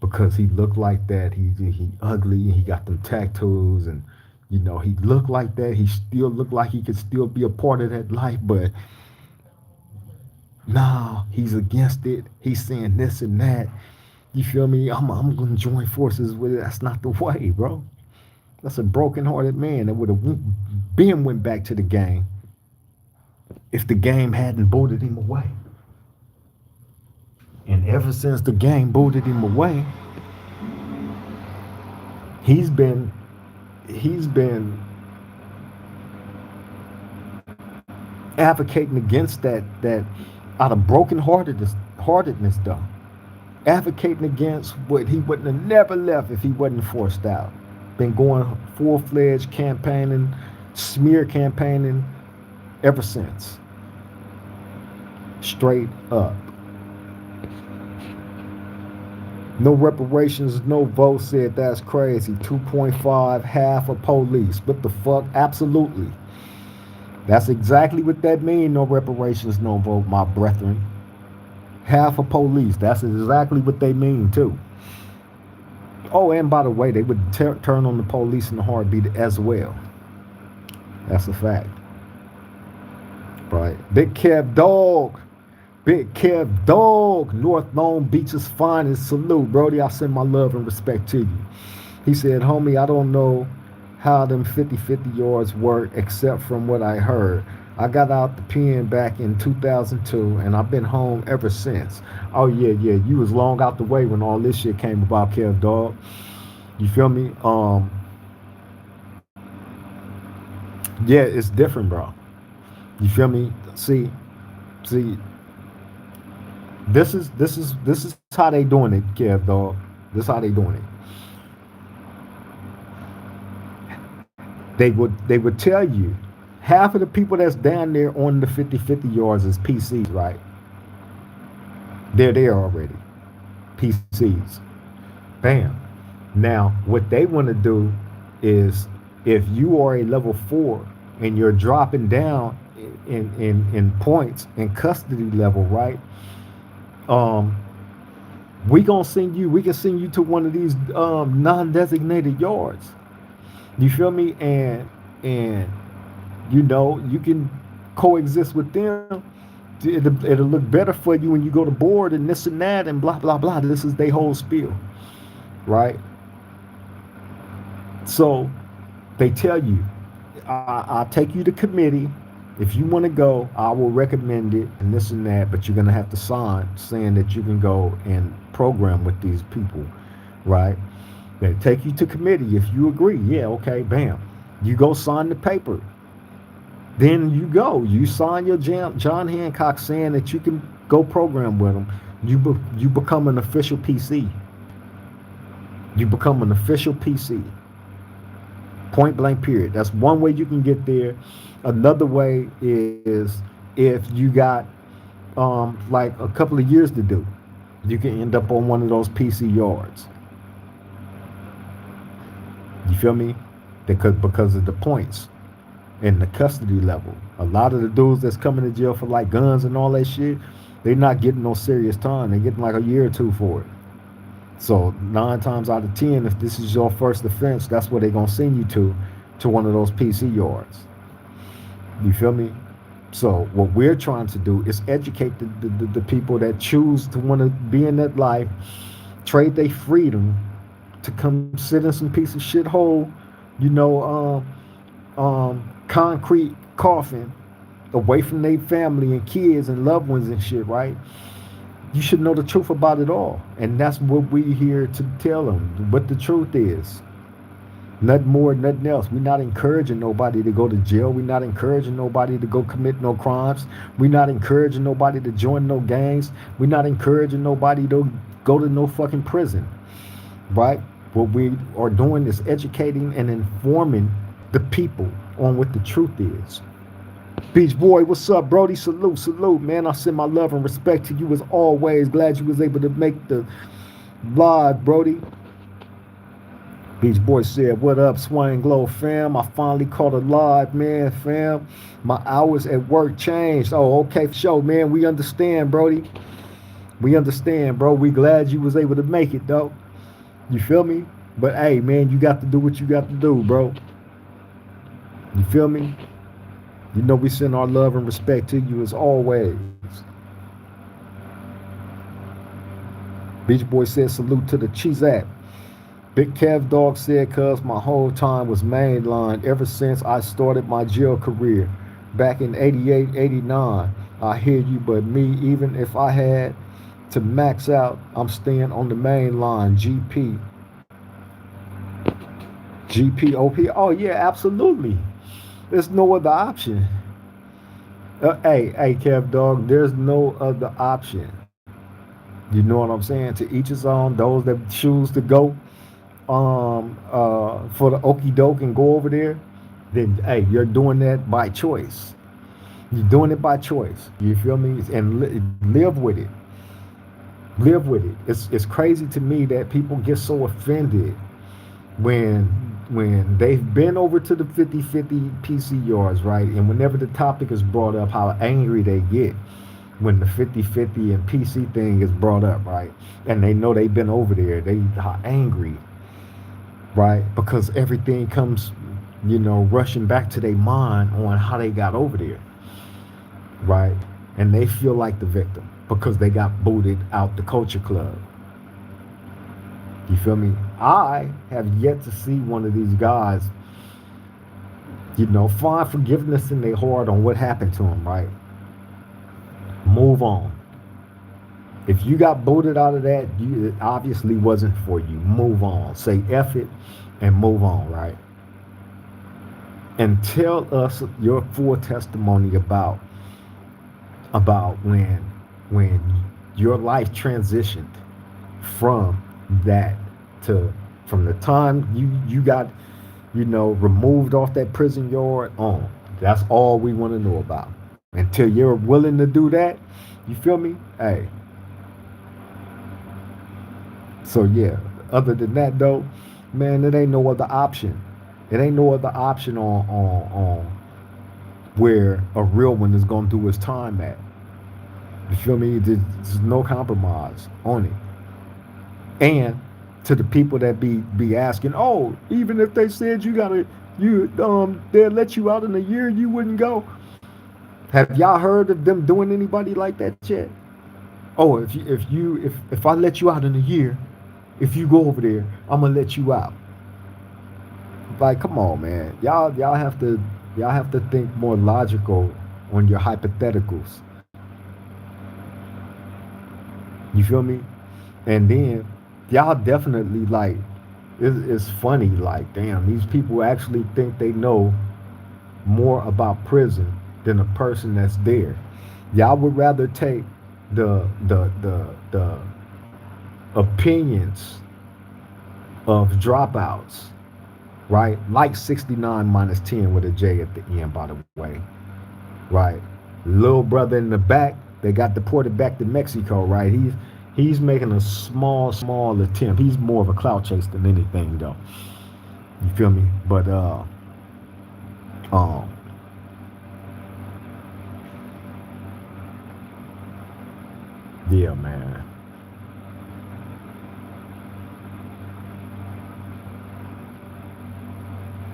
Speaker 1: because he looked like that, he ugly, he got them tattoos, and he looked like that. He still looked like he could still be a part of that life, but nah, he's against it. He's saying this and that. You feel me? I'm gonna join forces with it. That's not the way, bro. That's a broken-hearted man that would have been went back to the game if the game hadn't booted him away. And ever since the game booted him away, He's been he's been advocating against that out of heartedness though. Advocating against what he wouldn't have never left if he wasn't forced out. Been going full-fledged campaigning, smear campaigning ever since. Straight up. No reparations, no votes, said that's crazy. 2.5, half of police. What the fuck? Absolutely. That's exactly what that means. No reparations, no vote, my brethren. Half of police. That's exactly what they mean too. Oh, and by the way, they would turn on the police in a heartbeat as well. That's a fact. Right. Big Kev Dog. Big Kev Dog. North Long Beach's finest. Salute, Brody. I send my love and respect to you. He said, homie, I don't know how them 50-50 yards work except from what I heard. I got out the pen back in 2002 and I've been home ever since. Oh yeah, yeah. You was long out the way when all this shit came about, Kev Dog. You feel me? Yeah, it's different, bro. You feel me? See, this is how they doing it, Kev Dog. This is how they doing it. They would tell you half of the people that's down there on the 50-50 yards is PCs, right? They're there already. PCs. Bam. Now, what they want to do is if you are a level 4 and you're dropping down in points in custody level, right? Um, we can send you to one of these non-designated yards. You feel me? And you can coexist with them. It'll look better for you when you go to board and this and that and blah blah blah. This is their whole spiel, right? So they tell you, I'll take you to committee. If you want to go, I will recommend it and this and that, but you're gonna have to sign saying that you can go and program with these people, right? They take you to committee. If you agree, yeah, okay, bam. You go sign the paper. Then you go. You sign your John Hancock saying that you can go program with them. You become an official PC. You become an official PC. Point blank period. That's one way you can get there. Another way is if you got like a couple of years to do, you can end up on one of those PC yards. You feel me? Because of the points and the custody level. A lot of the dudes that's coming to jail for like guns and all that shit, they're not getting no serious time. They're getting like a year or two for it. So 9 times out of 10, if this is your first offense, that's where they're gonna send you to one of those PC yards. You feel me? So what we're trying to do is educate the people that choose to want to be in that life, trade their freedom to come sit in some piece of shithole, concrete coffin away from their family and kids and loved ones and shit, right? You should know the truth about it all. And that's what we here to tell them, what the truth is. Nothing more, nothing else. We're not encouraging nobody to go to jail. We're not encouraging nobody to go commit no crimes. We're not encouraging nobody to join no gangs. We're not encouraging nobody to go to no fucking prison, right? What we are doing is educating and informing the people on what the truth is. Beach Boy, what's up, Brody? Salute, man. I send my love and respect to you as always. Glad you was able to make the live, Brody. Beach Boy said, what up, Swing Glow fam? I finally caught a live, man, fam. My hours at work changed. Oh, okay, for sure, man. We understand, Brody. We understand, bro. We glad you was able to make it, though. You feel me? But hey, man, you got to do what you got to do, bro. You feel me? You know we send our love and respect to you as always. Beach Boy said salute to the Chizak. Big Kev Dog said, cuz my whole time was mainline ever since I started my jail career back in 88, 89. I hear you, but me, even if I had to max out, I'm staying on the main line, GP. GPOP. Oh yeah, absolutely. There's no other option. Hey, Kev dog. There's no other option. You know what I'm saying? To each his own. Those that choose to go for the okey doke and go over there, then hey, you're doing that by choice. You're doing it by choice. You feel me? And live with it. Live with it. It's crazy to me that people get so offended when they've been over to the 50-50 PC yards, right? And whenever the topic is brought up, how angry they get when the 50-50 and PC thing is brought up, right? And they know they've been over there. They are angry, right? Because everything comes, rushing back to their mind on how they got over there, right? And they feel like the victim because they got booted out the culture club. You feel me? I have yet to see one of these guys, find forgiveness in their heart on what happened to them, right? Move on. If you got booted out of that, it obviously wasn't for you. Move on. Say F it and move on, right? And tell us your full testimony about when your life transitioned from that to from the time you got removed off that prison yard on. That's all we want to know about. Until you're willing to do that, you feel me? Hey. So yeah, other than that though, man, it ain't no other option. It ain't no other option on where a real one is gonna do his time at. You feel me? There's no compromise on it. And to the people that be asking, oh, even if they said they'll let you out in a year, you wouldn't go. Have y'all heard of them doing anybody like that yet? Oh, if I let you out in a year, if you go over there, I'm gonna let you out. Like, come on, man. Y'all have to think more logical on your hypotheticals. You feel me? And then y'all definitely like it's funny, like, damn, these people actually think they know more about prison than a person that's there. Y'all would rather take the opinions of dropouts, right? Like 69 minus 10 with a J at the end, by the way, right? Little brother in the back, they got deported back to Mexico, right? He's making a small attempt. He's more of a clout chase than anything, though. You feel me? But um, yeah, man.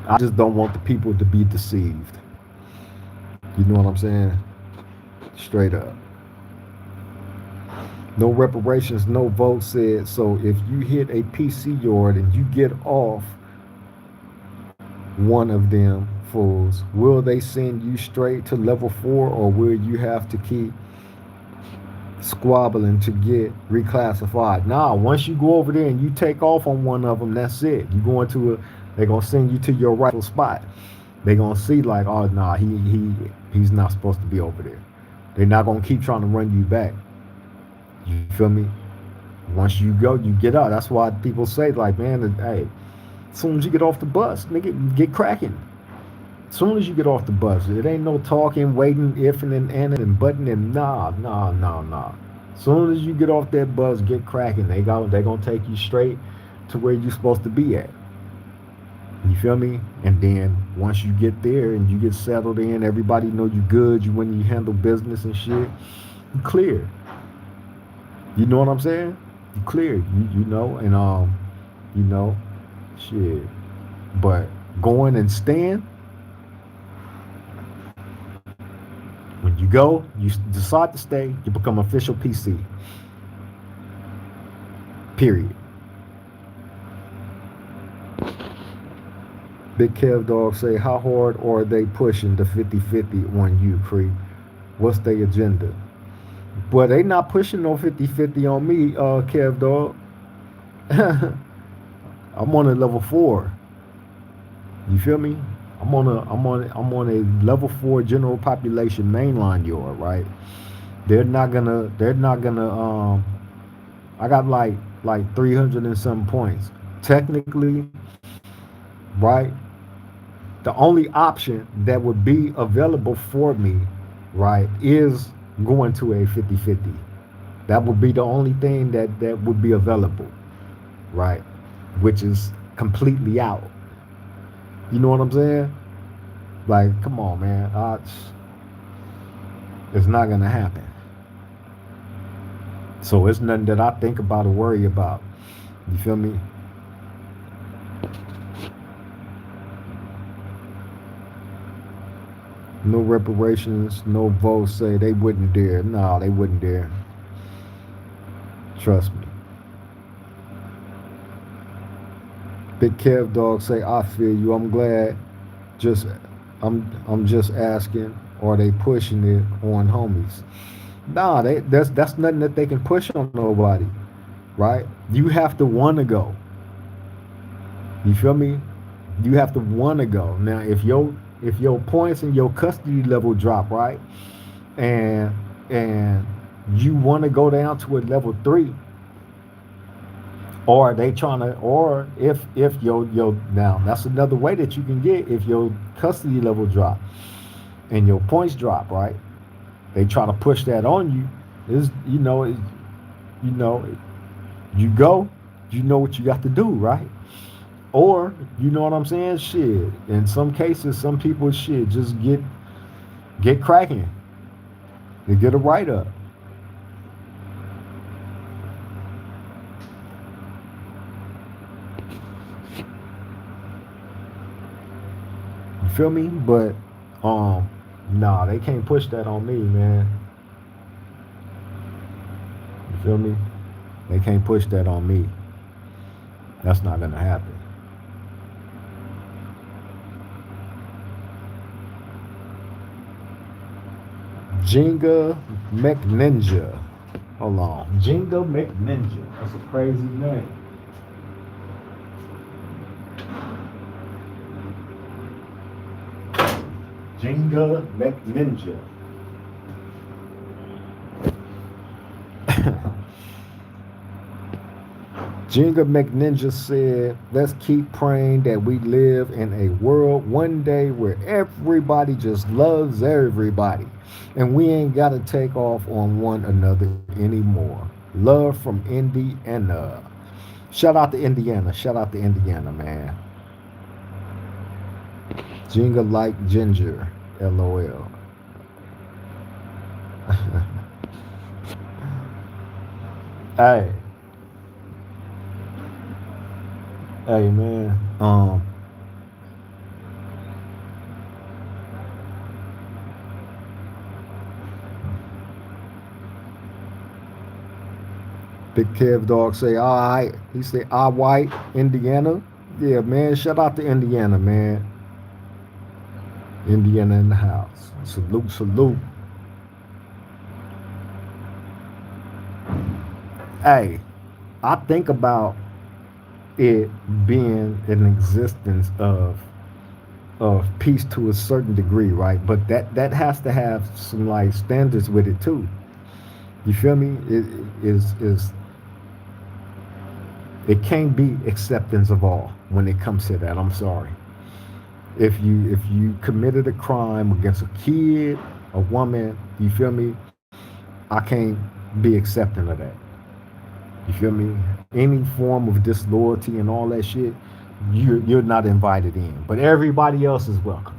Speaker 1: I just don't want the people to be deceived. You know what I'm saying? Straight up. No reparations, no vote said. So if you hit a PC yard and you get off one of them fools, will they send you straight to level 4 or will you have to keep squabbling to get reclassified? Nah, once you go over there and you take off on one of them, that's it. You going to they're gonna send you to your rightful spot. They're gonna see like, oh nah, he's not supposed to be over there. They're not gonna keep trying to run you back. You feel me? Once you go, you get out. That's why people say like, man, hey, as soon as you get off the bus, nigga, get cracking. As soon as you get off the bus, it ain't no talking, waiting, ifing and butting and nah. As soon as you get off that bus, get cracking. They gonna take you straight to where you supposed to be at. You feel me? And then once you get there and you get settled in, everybody know you good. You when you handle business and shit, you clear. You know what I'm saying? You clear. You know and you know, shit. But going and staying. When you go, you decide to stay, you become official PC. Period. Big Kev Dog say, how hard are they pushing the 50-50 on you, Cree? What's their agenda? But they not pushing no 50-50 on me, Kev Dog. I'm on a level 4. You feel me? I'm on a level 4 general population mainline yard, right? They're not gonna I got like 300 and some points. Technically, right? The only option that would be available for me, right, is going to a 50-50. That would be the only thing that would be available, right? Which is completely out. You know what I'm saying? Like, come on, man. It's not gonna happen. So it's nothing that I think about or worry about. You feel me? No reparations, no votes. Say they wouldn't dare. No, they wouldn't dare. Trust me. Big Kev dog say I feel you. I'm glad. Just I'm just asking. Are they pushing it on homies? Nah, that's nothing that they can push on nobody, right? You have to want to go. You feel me? You have to want to go. Now, if your points and your custody level drop, right, and and you want to go down to a level 3, or they trying to, or if your now that's another way that you can get if your custody level drop and your points drop, right? They try to push that on you. Is you know you go, you know what you got to do, right? Or you know what I'm saying? Shit. In some cases, some people shit just get cracking. They get a write up. You feel me? But um, nah, they can't push that on me, man. You feel me? They can't push that on me. That's not gonna happen. Jenga McNinja. Hold on. Jenga McNinja. That's a crazy name. Jenga McNinja. Jenga McNinja said, let's keep praying that we live in a world one day where everybody just loves everybody. And we ain't got to take off on one another anymore. Love from Indiana. Shout out to Indiana. Shout out to Indiana, man. Jenga like ginger. LOL. Hey, hey, man. Big Kev dog say, all right. He say, I white Indiana. Yeah, man. Shout out to Indiana, man. Indiana in the house. Salute, salute. Hey, I think about it being an existence of peace to a certain degree, right? But that has to have some like standards with it too. You feel me? It can't be acceptance of all when it comes to that. I'm sorry. If you committed a crime against a kid, a woman, you feel me? I can't be accepting of that. You feel me? Any form of disloyalty and all that shit, you're not invited in. But everybody else is welcome.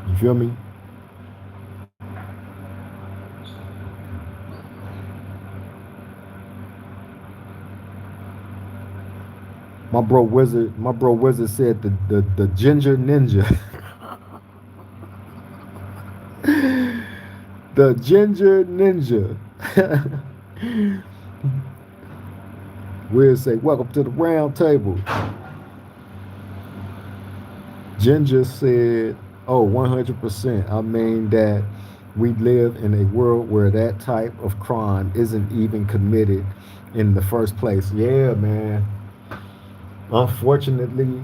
Speaker 1: You feel me? My bro Wizard said the ginger ninja. The ginger ninja. We'll say, welcome to the round table. Ginger said, oh, 100%. I mean that we live in a world where that type of crime isn't even committed in the first place. Yeah, man. Unfortunately,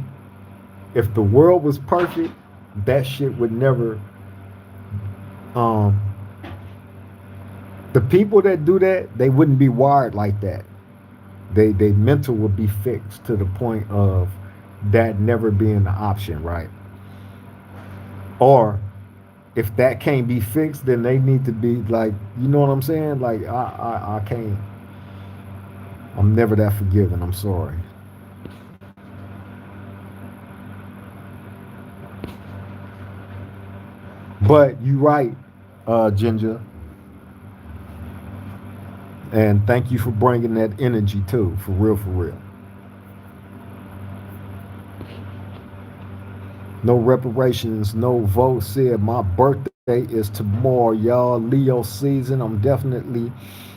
Speaker 1: if the world was perfect, that shit would never. Um, the people that do that, they wouldn't be wired like that. They mental would be fixed to the point of that never being an option, right? Or if that can't be fixed, then they need to be like, you know what I'm saying? Like I can't. I'm never that forgiving. I'm sorry. But you right, Ginger, and thank you for bringing that energy too. For real, for real. No reparations, no vote. Said my birthday is tomorrow, y'all. Leo season. I'm definitely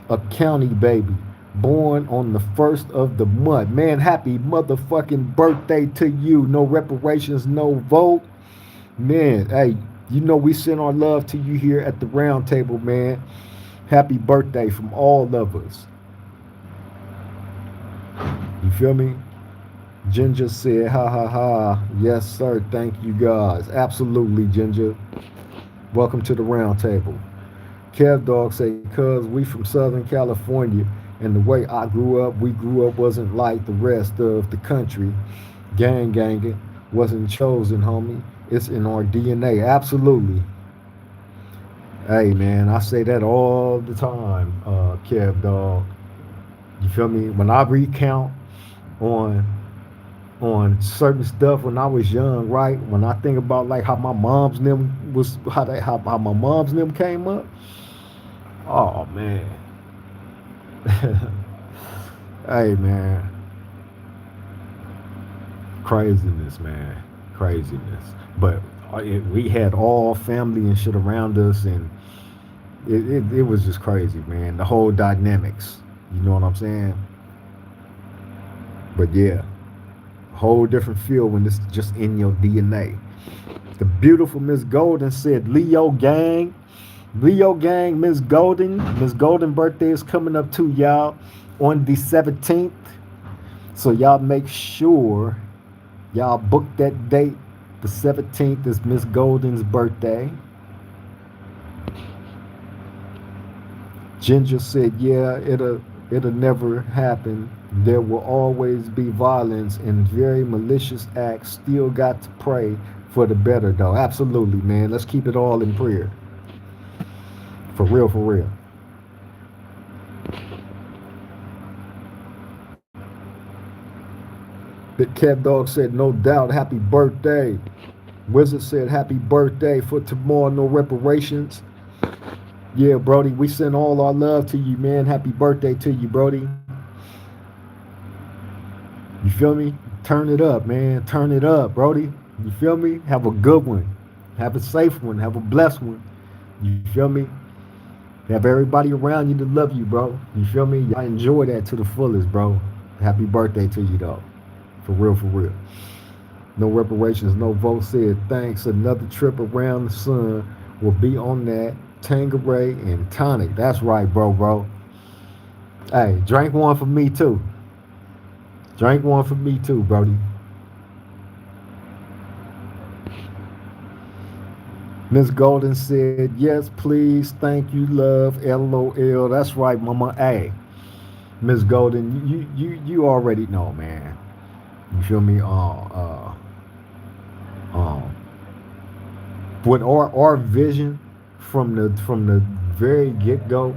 Speaker 1: a county baby. Born on the first of the month. Man, happy motherfucking birthday to you. No reparations, no vote. Man, hey, you know we send our love to you here at the round table, man. Happy birthday from all of us. You feel me? Ginger said, ha ha ha. Yes, sir. Thank you, guys. Absolutely, Ginger. Welcome to the round table. Kev Dog say, cuz we from Southern California, and the way we grew up wasn't like the rest of the country. Gang ganging wasn't chosen, homie. It's in our DNA. Absolutely. Hey, man, I say that all the time, Kev Dog. You feel me? When I recount on certain stuff when I was young, right? When I think about like how my mom's them was how my mom's them came up. Oh man. Hey man, craziness, man, craziness. But we had all family and shit around us, and it was just crazy, man. The whole dynamics, you know what I'm saying? But yeah, whole different feel when it's just in your DNA. The beautiful Miss Golden said, Leo gang, Leo gang, Miss Golden. Miss Golden birthday is coming up too, y'all, on the 17th. So y'all make sure y'all book that date. The 17th is Miss Golden's birthday. Ginger said, yeah, it'll never happen. There will always be violence and very malicious acts. Still got to pray for the better though. Absolutely, man. Let's keep it all in prayer. For real, for real. Big Cat Dog said, no doubt, happy birthday. Wizard said, happy birthday for tomorrow, no reparations. Yeah, Brody, we send all our love to you, man. Happy birthday to you, Brody. You feel me? Turn it up, man. Turn it up, Brody. You feel me? Have a good one. Have a safe one. Have a blessed one. You feel me? Have everybody around you to love you, bro. You feel me? I enjoy that to the fullest, bro. Happy birthday to you, though. For real, for real. No reparations, no vote said thanks. Another trip around the sun will be on that Tangeray and tonic. That's right, bro. Hey, drink one for me too. Drink one for me too, Brody. Miss Golden said, yes, please, thank you, love, LOL. That's right, mama. Hey, Miss Golden, you already know, man. You feel me? Um, with our vision from the very get go,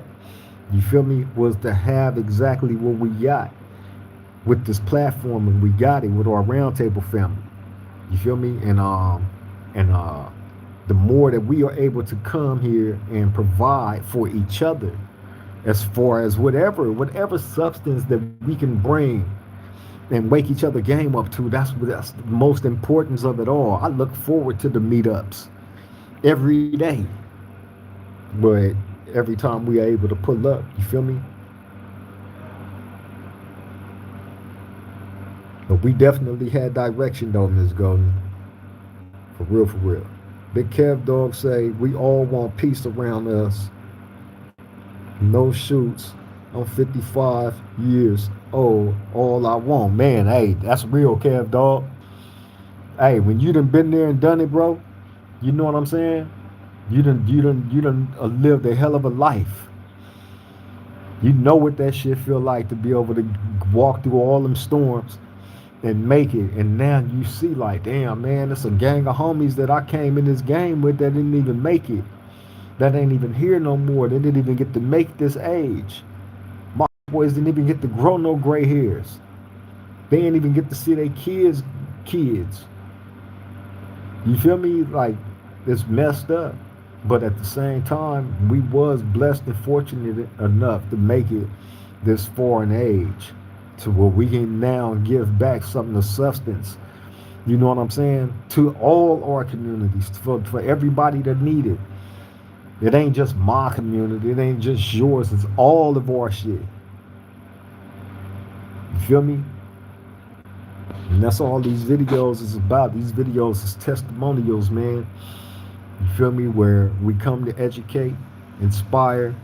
Speaker 1: you feel me, was to have exactly what we got with this platform, and we got it with our roundtable family. You feel me? And the more that we are able to come here and provide for each other, as far as whatever substance that we can bring and wake each other game up to, that's the most importance of it all. I look forward to the meetups every day, but every time we are able to pull up, you feel me? But we definitely had direction though, Miss Golden. For real, for real. Big Kev Dog say we all want peace around us. No shoots. I'm 55 years Oh, all I want, man. Hey, that's real, Kev, dog. Hey, when you done been there and done it, bro, you know what I'm saying? You done lived a hell of a life. You know what that shit feel like to be able to walk through all them storms and make it. And now you see, like, damn, man, it's a gang of homies that I came in this game with that didn't even make it. That ain't even here no more. They didn't even get to make this age. My boys didn't even get to grow no gray hairs. They didn't even get to see their kids. You feel me? Like, it's messed up. But at the same time, we was blessed and fortunate enough to make it this far in age to where we can now give back something of substance. You know what I'm saying? To all our communities, for everybody that need it. It ain't just my community. It ain't just yours. It's all of our shit. You feel me? And that's all these videos is about. These videos is testimonials, man. You feel me? Where we come to educate, inspire.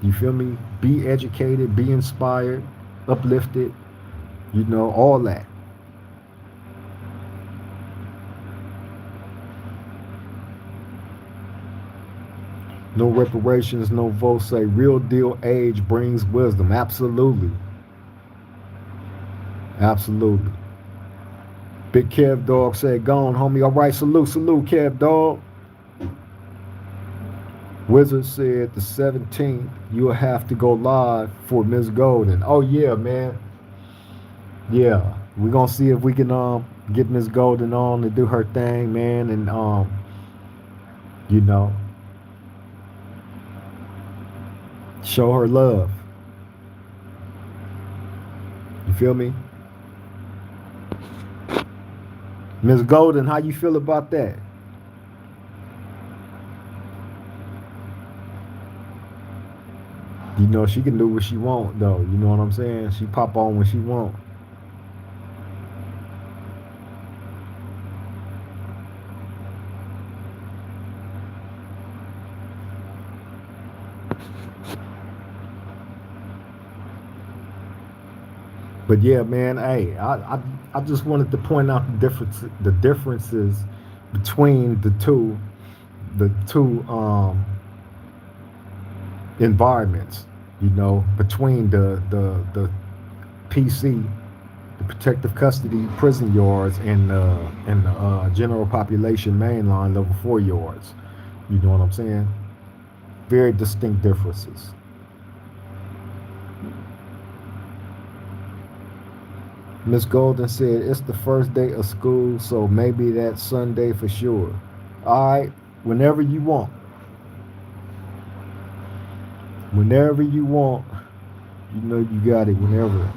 Speaker 1: You feel me? Be educated, be inspired, uplifted. You know, all that. No reparations, no votes. Say real deal age brings wisdom. Absolutely. Absolutely. Big Kev Dog said, gone, homie. All right, salute, Kev Dog. Wizard said the 17th, you'll have to go live for Miss Golden. Oh, yeah, man. Yeah. We're going to see if we can get Miss Golden on to do her thing, man. And, you know, show her love. You feel me? Miss Golden, how you feel about that? You know, she can do what she want, though. You know what I'm saying? She pop on when she want. But yeah, man, hey, I just wanted to point out the differences between the two environments, you know, between the PC, the protective custody prison yards, and the general population mainline level 4 yards. You know what I'm saying? Very distinct differences. Miss Golden said it's the first day of school, so maybe that Sunday for sure. All right, whenever you want. Whenever you want. You know you got it whenever.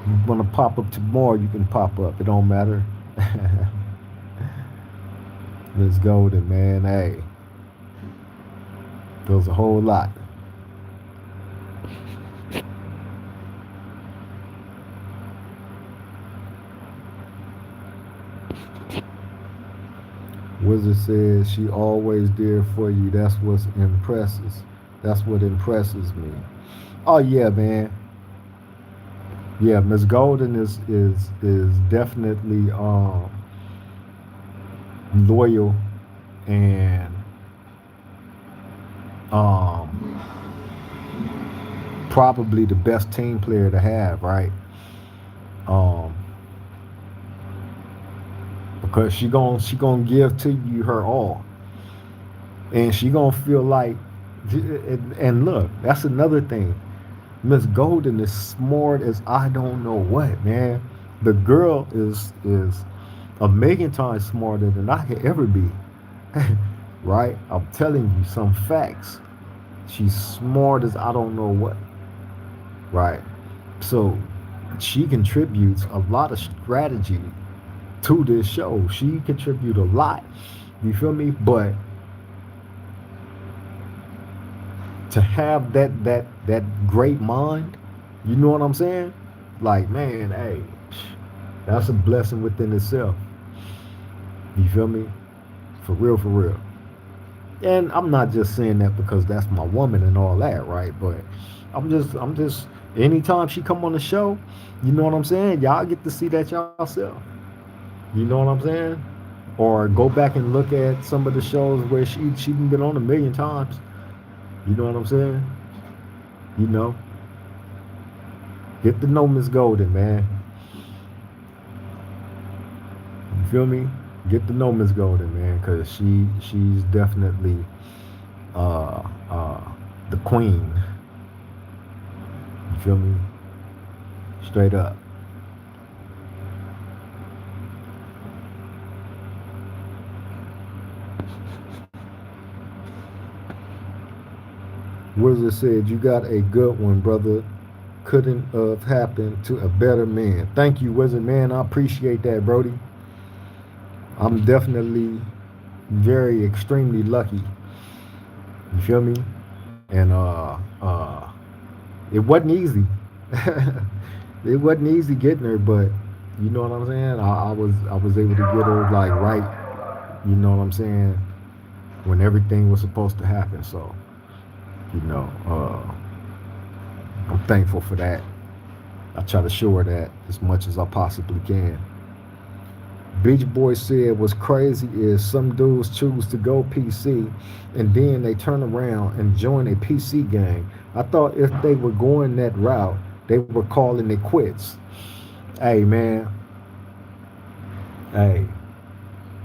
Speaker 1: You want to pop up tomorrow, you can pop up. It don't matter. Miss Golden, man, hey. There's a whole lot. Wizard says she always there for you. That's what impresses. That's what impresses me. Oh yeah, man. Yeah, Miss Golden is definitely loyal and um probably the best team player to have, right? Um because she gonna give to you her all, and she gonna feel like, and look, that's another thing. Miss Golden is smart as I don't know what, man. The girl is a million times smarter than I could ever be. Right? I'm telling you some facts. She's smart as I don't know what. Right? So she contributes a lot of strategy to this show. She contribute a lot. You feel me? But to have that great mind, you know what I'm saying? Like, man, hey, that's a blessing within itself. You feel me? For real, for real. And I'm not just saying that because that's my woman and all that, right? But I'm just. Anytime she come on the show, you know what I'm saying. Y'all get to see that yourself. You know what I'm saying? Or go back and look at some of the shows where she been on a million times. You know what I'm saying? You know, get to know Miss Golden, man. You feel me? Get to know Miss Golden, man, because she's definitely uh uh the queen. You feel me? Straight up. Wizard said, "You got a good one, brother. Couldn't have happened to a better man." Thank you, Wizard man. I appreciate that, Brody. I'm definitely very extremely lucky. You feel me? And it wasn't easy. It wasn't easy getting her, but you know what I'm saying. I was able to get her like right. You know what I'm saying, when everything was supposed to happen. So you know, I'm thankful for that. I try to show her that as much as I possibly can. Beach Boy said what's crazy is some dudes choose to go PC and then they turn around and join a PC gang. I thought if they were going that route, they were calling it quits. Hey man, hey,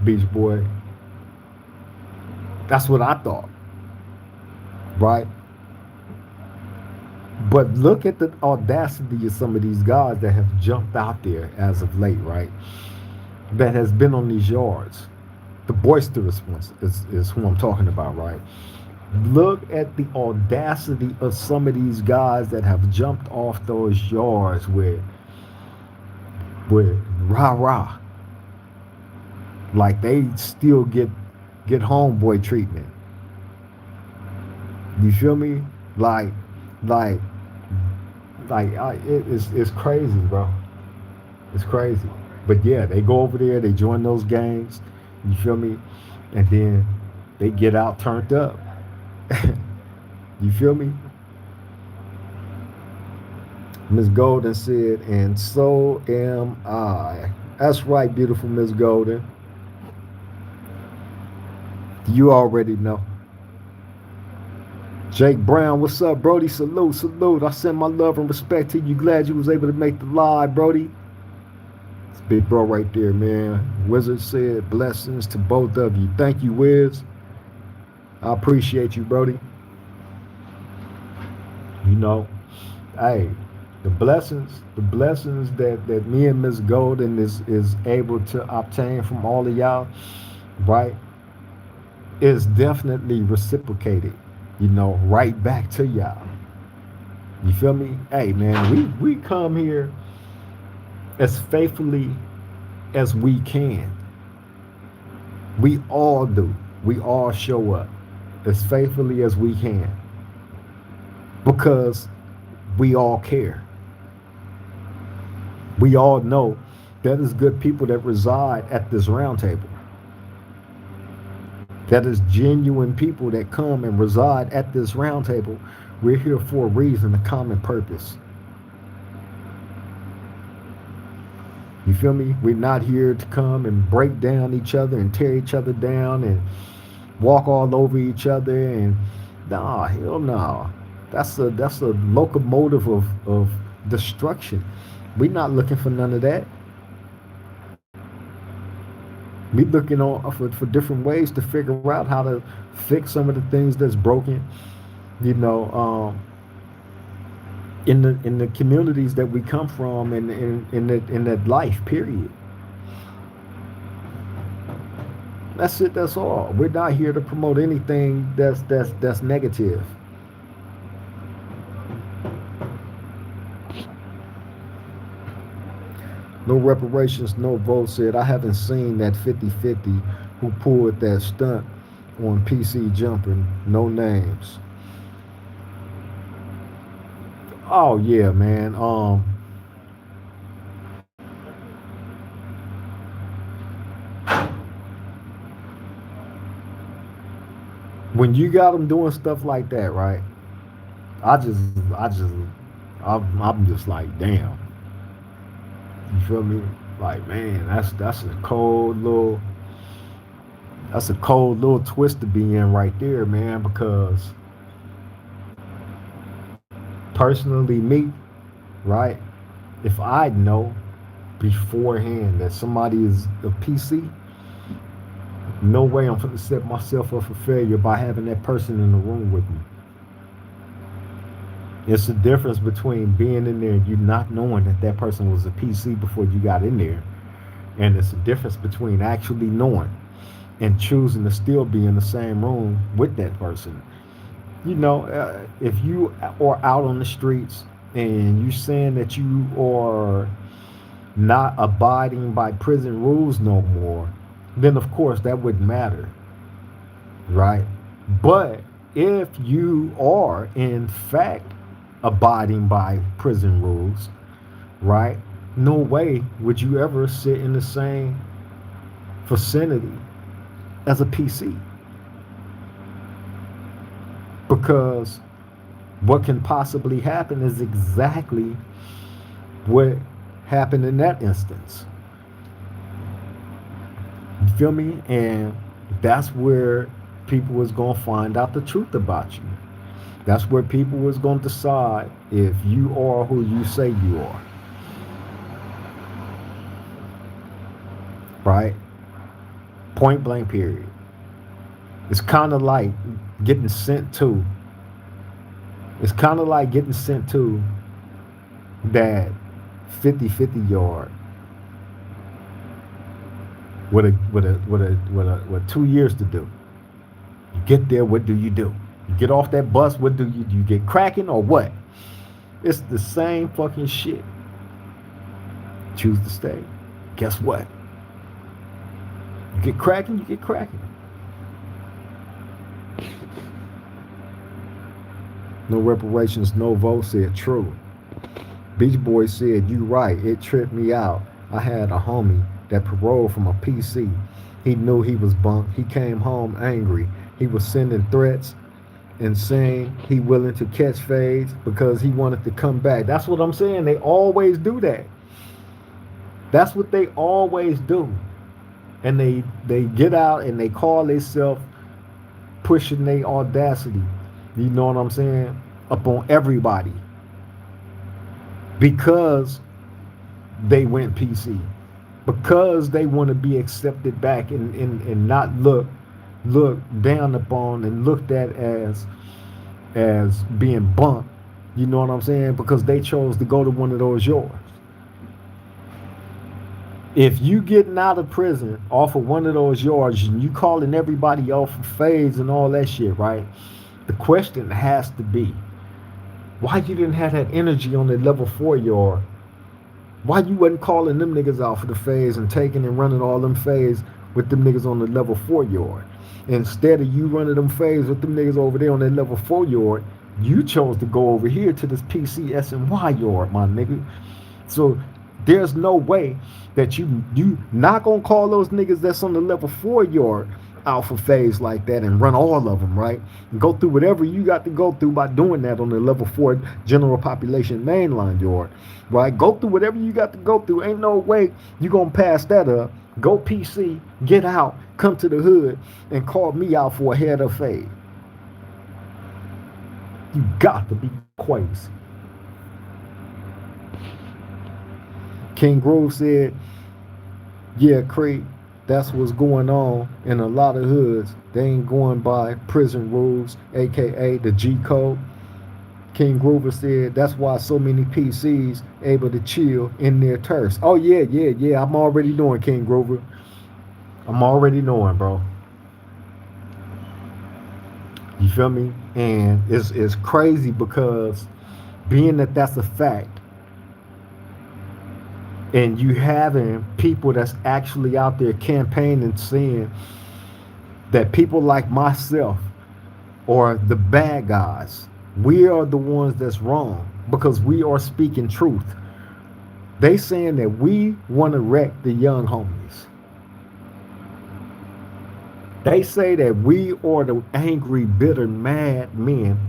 Speaker 1: Beach Boy, that's what I thought, right? But look at the audacity of some of these guys that have jumped out there as of late, right? That has been on these yards. The boisterous ones is who I'm talking about, right? Look at the audacity of some of these guys that have jumped off those yards with rah rah, like they still get homeboy treatment. You feel me? Like like it's crazy, bro. It's crazy. But yeah, they go over there, they join those gangs. You feel me? And then they get out turned up. You feel me? Miss Golden said, and so am I. That's right, beautiful Miss Golden. You already know. Jake Brown, what's up, Brody? Salute, salute. I send my love and respect to you. Glad you was able to make the live, Brody. It's big bro right there, man. Wizard said, blessings to both of you. Thank you, Wiz. I appreciate you, Brody. You know, hey, the blessings that me and Miss Golden is able to obtain from all of y'all, right, is definitely reciprocated, right back to y'all. You feel me? Hey man, we come here as faithfully as we can. We all do. We all show up as faithfully as we can because we all care. We all know that is good people that reside at this round table. That is genuine people that come and reside at this round table. We're here for a reason, a common purpose. You feel me? We're not here to come and break down each other and tear each other down and walk all over each other and nah, hell no. That's a locomotive of destruction. We're not looking for none of that. We looking on for different ways to figure out how to fix some of the things that's broken, you know, in the communities that we come from and in that life period. That's it. That's all. We're not here to promote anything that's negative. No reparations, no votes said. I haven't seen that 50-50 who pulled that stunt on PC jumping. No names. Oh yeah, man. When you got them doing stuff like that, right? I just, I'm just like, damn. You feel me? Like, man, that's a cold little twist to be in right there, man. Because personally, me, right? If I know beforehand that somebody is a PC, no way I'm going to set myself up for failure by having that person in the room with me. It's the difference between being in there and you not knowing that that person was a PC before you got in there. And it's the difference between actually knowing and choosing to still be in the same room with that person. If you are out on the streets and you saying that you are not abiding by prison rules no more, then of course that wouldn't matter, right? But if you are in fact abiding by prison rules, right? No way would you ever sit in the same vicinity as a PC, because what can possibly happen is exactly what happened in that instance. You feel me? And that's where people was gonna find out the truth about you. That's where people was gonna decide if you are who you say you are. Right? Point blank period. It's kind of like getting sent to. It's kind of like getting sent to that 50-50 yard with 2 years to do. You get there, what do you do? You get off that bus, what do? You get cracking or what? It's the same fucking shit. Choose to stay. Guess what? You get cracking, you get cracking. No reparations, no vote said true. Beach Boy said, you right, it tripped me out. I had a homie that paroled from a PC. He knew he was bunked. He came home angry. He was sending threats and saying he willing to catch fades because he wanted to come back. That's what I'm saying. They always do that. That's what they always do. And they get out and they call themselves pushing their audacity. You know what I'm saying? Up on everybody. Because they went PC. Because they want to be accepted back and not look down upon and looked at as being bumped. You know what I'm saying? Because they chose to go to one of those yours. If you getting out of prison off of one of those yards and you calling everybody off for fades and all that shit, right? The question has to be, why you didn't have that energy on the level 4 yard? Why you wasn't calling them niggas out for the fades and taking and running all them fades with them niggas on the level 4 yard? Instead of you running them fades with them niggas over there on that level 4 yard, you chose to go over here to this PCSNY yard, my nigga. So there's no way that you not gonna call those niggas that's on the level 4 yard out for phase like that and run all of them, right? And go through whatever you got to go through by doing that on the level 4 general population mainline yard, right? Go through whatever you got to go through. Ain't no way you gonna pass that up. Go PC, get out, come to the hood, and call me out for a head of fade. You got to be crazy. King Grove said, yeah, Craig, that's what's going on in a lot of hoods. They ain't going by prison rules, aka the G code. King Grover said that's why so many PCs able to chill in their turfs. Oh yeah. I'm already knowing, King Grover. I'm already knowing, bro. You feel me? And it's crazy because being that that's a fact, and you having people that's actually out there campaigning saying that people like myself are the bad guys. We are the ones that's wrong because we are speaking truth. They saying that we want to wreck the young homies. They say that we are the angry, bitter, mad men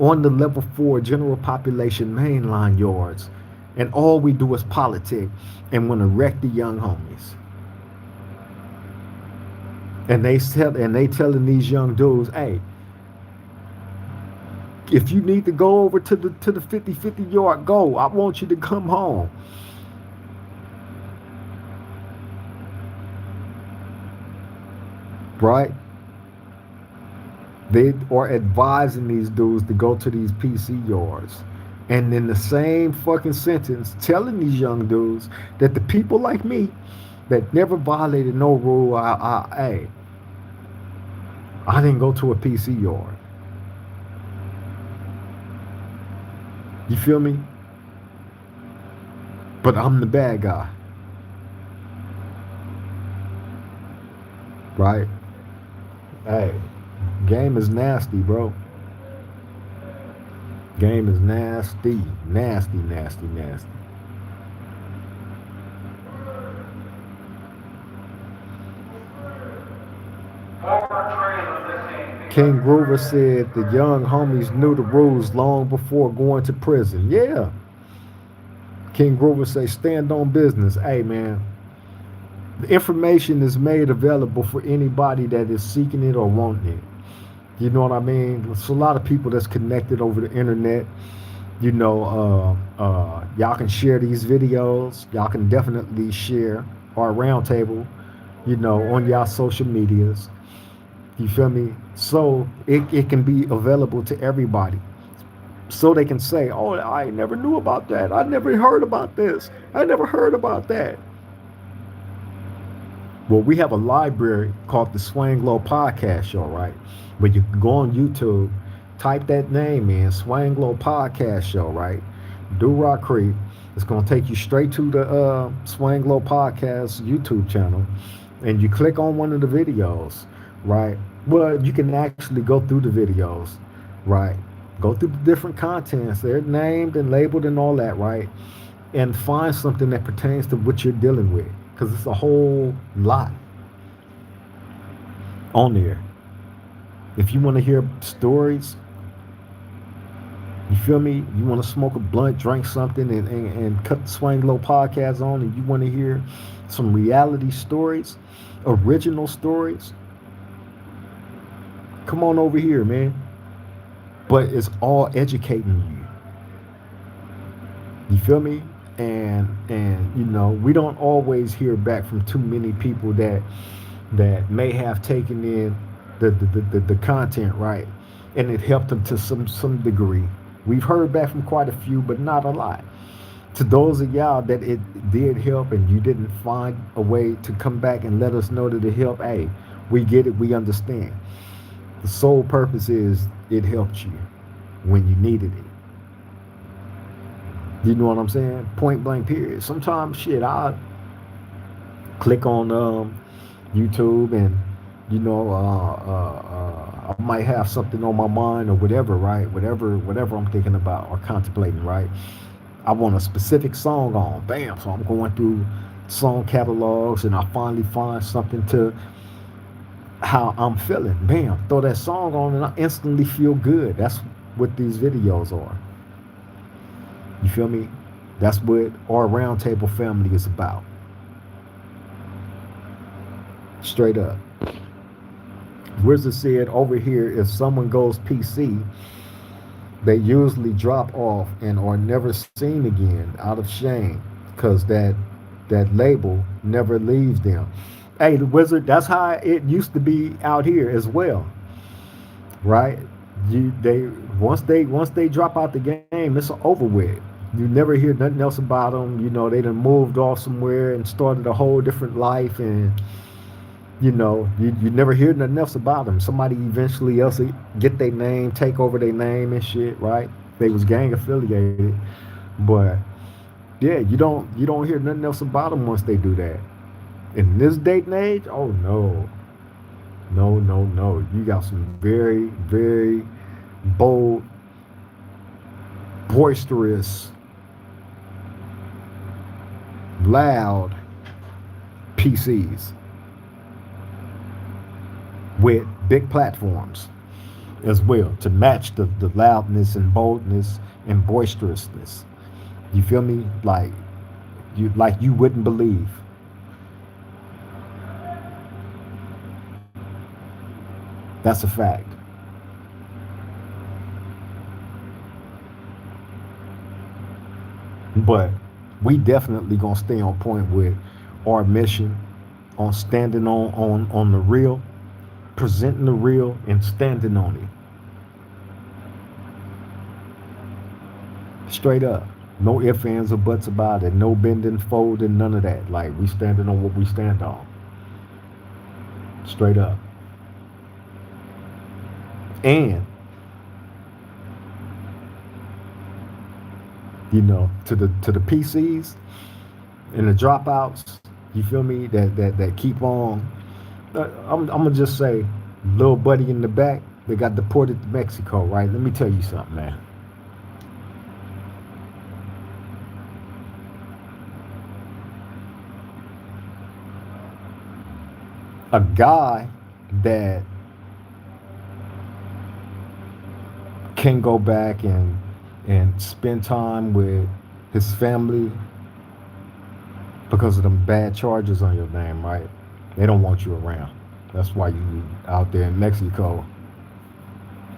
Speaker 1: on the level 4 general population mainline yards, and all we do is politic and want to wreck the young homies. And they telling these young dudes, hey, if you need to go over to the 50-50 yard, go. I want you to come home. Right? They are advising these dudes to go to these PC yards. And in the same fucking sentence, telling these young dudes that the people like me that never violated no rule, I didn't go to a PC yard. You feel me? But I'm the bad guy. Right? Hey, game is nasty, bro. Game is nasty. Nasty, nasty, nasty. King Groover said the young homies knew the rules long before going to prison. Yeah. King Groover say stand on business. Hey man, the information is made available for anybody that is seeking it or wanting it. You know what I mean? There's a lot of people that's connected over the internet. Y'all can share these videos. Y'all can definitely share our roundtable, on y'all social medias. You feel me? So it can be available to everybody. So they can say, oh, I never knew about that. I never heard about this. I never heard about that. Well, we have a library called the Swang Low Podcast Show, right? Where you can go on YouTube, type that name in, Swang Low Podcast Show, right? Do Rock Creek. It's going to take you straight to the Swang Low Podcast YouTube channel. And you click on one of the videos, right? Well, you can actually go through the videos, right? Go through the different contents. They're named and labeled and all that, right? And find something that pertains to what you're dealing with. Because it's a whole lot on there. If you want to hear stories, you feel me? You want to smoke a blunt, drink something, and cut the Swang Low podcast on, and you want to hear some reality stories, original stories, come on over here, man. But it's all educating you. You feel me? And we don't always hear back from too many people that may have taken in the content, right, and it helped them to some degree. We've heard back from quite a few, but not a lot. To those of y'all that it did help and you didn't find a way to come back and let us know that it helped, hey, we get it, we understand. The sole purpose is it helped you when you needed it. You know what I'm saying? Point blank period. Sometimes shit, I click on YouTube and I might have something on my mind or whatever, right? Whatever I'm thinking about or contemplating, right? I want a specific song on, bam. So I'm going through song catalogs and I finally find something to how I'm feeling. Bam, throw that song on and I instantly feel good. That's what these videos are. You feel me? That's what our roundtable family is about. Straight up. Wizard said over here, if someone goes PC, they usually drop off and are never seen again out of shame because that label never leaves them. Hey, the Wizard, that's how it used to be out here as well, right? Once they drop out the game, it's over with. You never hear nothing else about them. They done moved off somewhere and started a whole different life, and you never hear nothing else about them. Somebody eventually else get their name, take over their name and shit, right? They was gang affiliated, but yeah, you don't hear nothing else about them once they do that. In this date and age, oh no. You got some very, very bold, boisterous, loud PCs with big platforms, as well to match the loudness and boldness and boisterousness. You feel me? Like you wouldn't believe. That's a fact. But we definitely gonna stay on point with our mission on standing on the real, presenting the real, and standing on it. Straight up. No ifs, ands, or buts about it. No bending, folding, none of that. Like we standing on what we stand on. Straight up. And to the PCs and the dropouts, you feel me? That keep on. I'm gonna just say, little buddy in the back, they got deported to Mexico, right? Let me tell you something, man. A guy that can go back and spend time with his family because of them bad charges on your name, right? They don't want you around. That's why you out there in Mexico.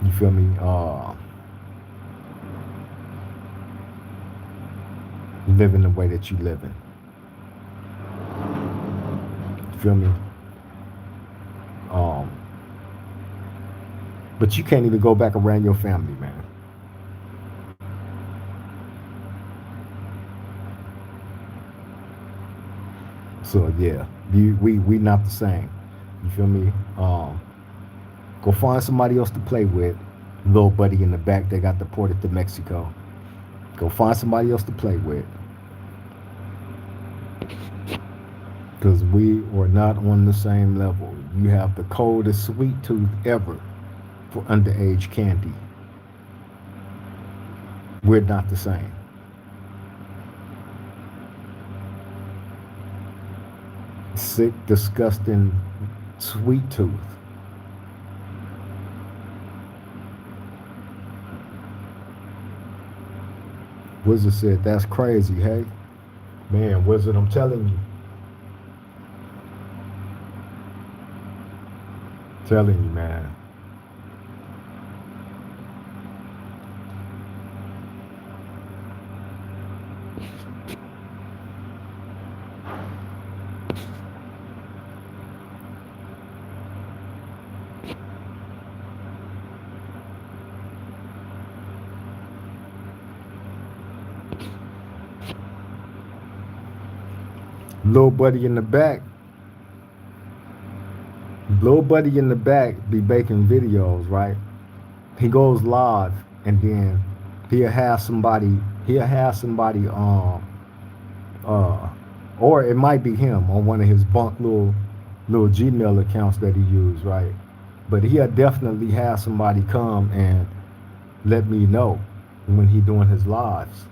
Speaker 1: You feel me? Living the way that you living. You feel me? Um, but you can't even go back around your family, man. So yeah, we not the same. You feel me? Go find somebody else to play with. Little buddy in the back that got deported to Mexico. Go find somebody else to play with. Because we are not on the same level. You have the coldest sweet tooth ever for underage candy. We're not the same. Sick, disgusting sweet tooth. Wizard said, that's crazy, hey? Man, Wizard, I'm telling you. Telling you, man. Little buddy in the back. Little buddy in the back be making videos, right? He goes live and then he'll have somebody he'll have somebody uh or it might be him on one of his bunk little Gmail accounts that he used, right? But he'll definitely have somebody come and let me know when he doing his lives,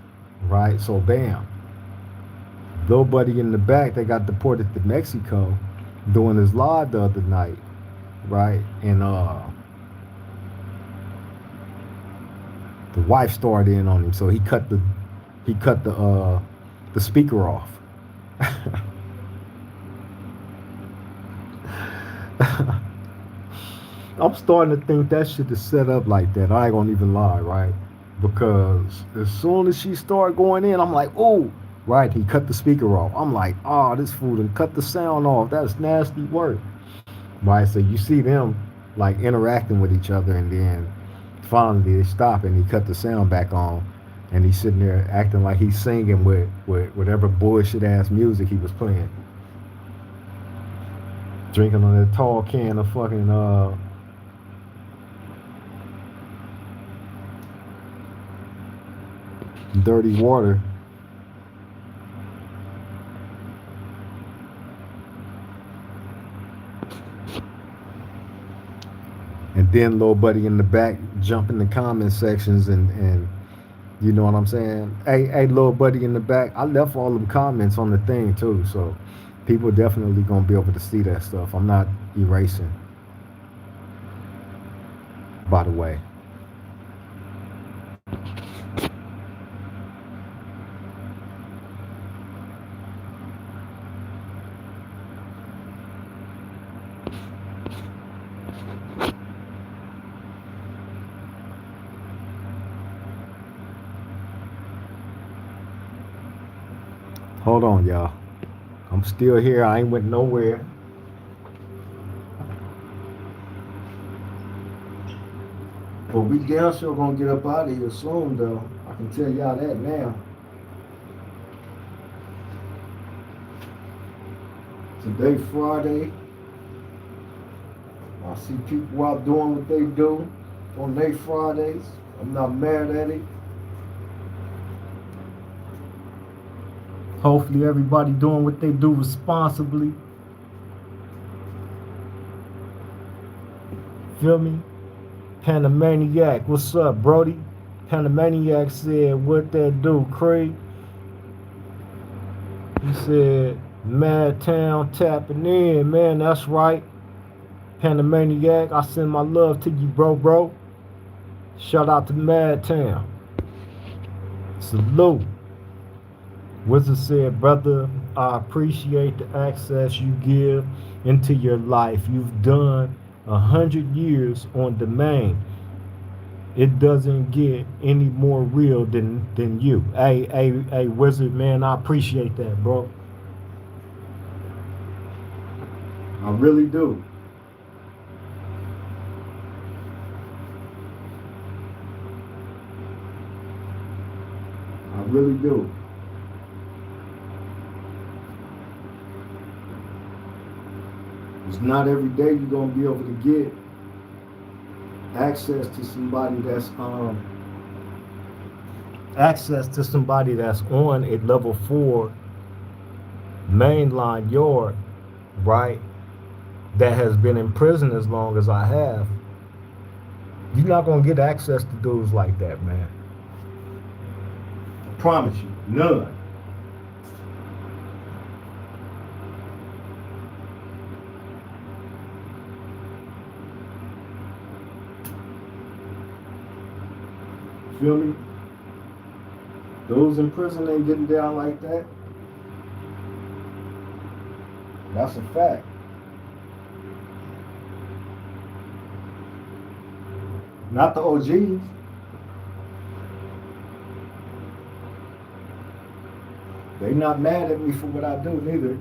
Speaker 1: right? So bam, little buddy in the back that got deported to Mexico doing his live the other night, right? And the wife started in on him, so he cut the speaker off. I'm starting to think that shit is set up like that. I ain't gonna even lie, right? Because as soon as she started going in, I'm like, oh, right, he cut the speaker off. I'm like, oh, this fool done cut the sound off. That's nasty work. Right? So you see them like interacting with each other and then finally they stop and he cut the sound back on and he's sitting there acting like he's singing with whatever bullshit ass music he was playing. Drinking on that tall can of fucking dirty water. And then little buddy in the back jump in the comment sections and you know what I'm saying? Hey, little buddy in the back, I left all them comments on the thing too, so people definitely gonna be able to see that stuff. I'm not erasing. by the way. Hold on, y'all. I'm still here. I ain't went nowhere. But we damn sure gonna get up out of here soon, though. I can tell y'all that now. Today, Friday. I see people out doing what they do on their Fridays. I'm not mad at it. Hopefully, everybody doing what they do responsibly. Feel me? Panamaniac, what's up, Brody? Panamaniac said, what that do, Craig? He said, Mad Town tapping in, man, that's right. Panamaniac, I send my love to you, bro. Shout out to Mad Town. Salute. Wizard said, brother, I appreciate the access you give into your life. You've done 100 years on the main. It doesn't get any more real than you. Hey, Wizard, man, I appreciate that, bro. I really do. I really do. It's not every day you're gonna be able to get access to somebody that's on a level 4 mainline yard, right? That has been in prison as long as I have. You're not gonna get access to dudes like that, man. I promise you, none. Feel me? Those in prison ain't getting down like that. That's a fact. Not the OGs. They not mad at me for what I do neither.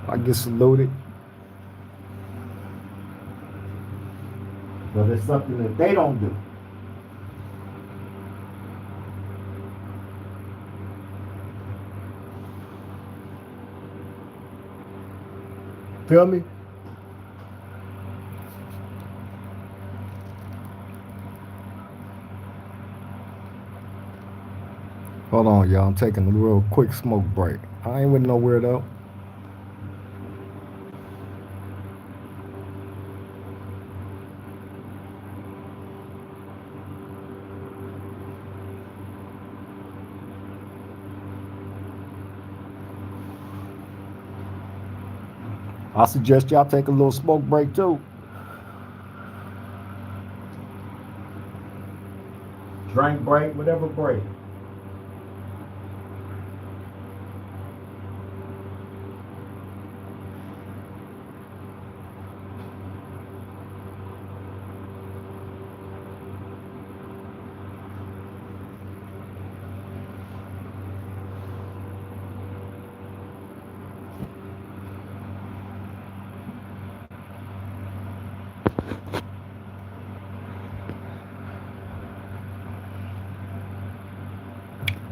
Speaker 1: I get saluted. But it's something that they don't do. Feel me? Hold on, y'all. I'm taking a real quick smoke break. I ain't went nowhere though. I suggest y'all take a little smoke break too. Drink break, whatever break.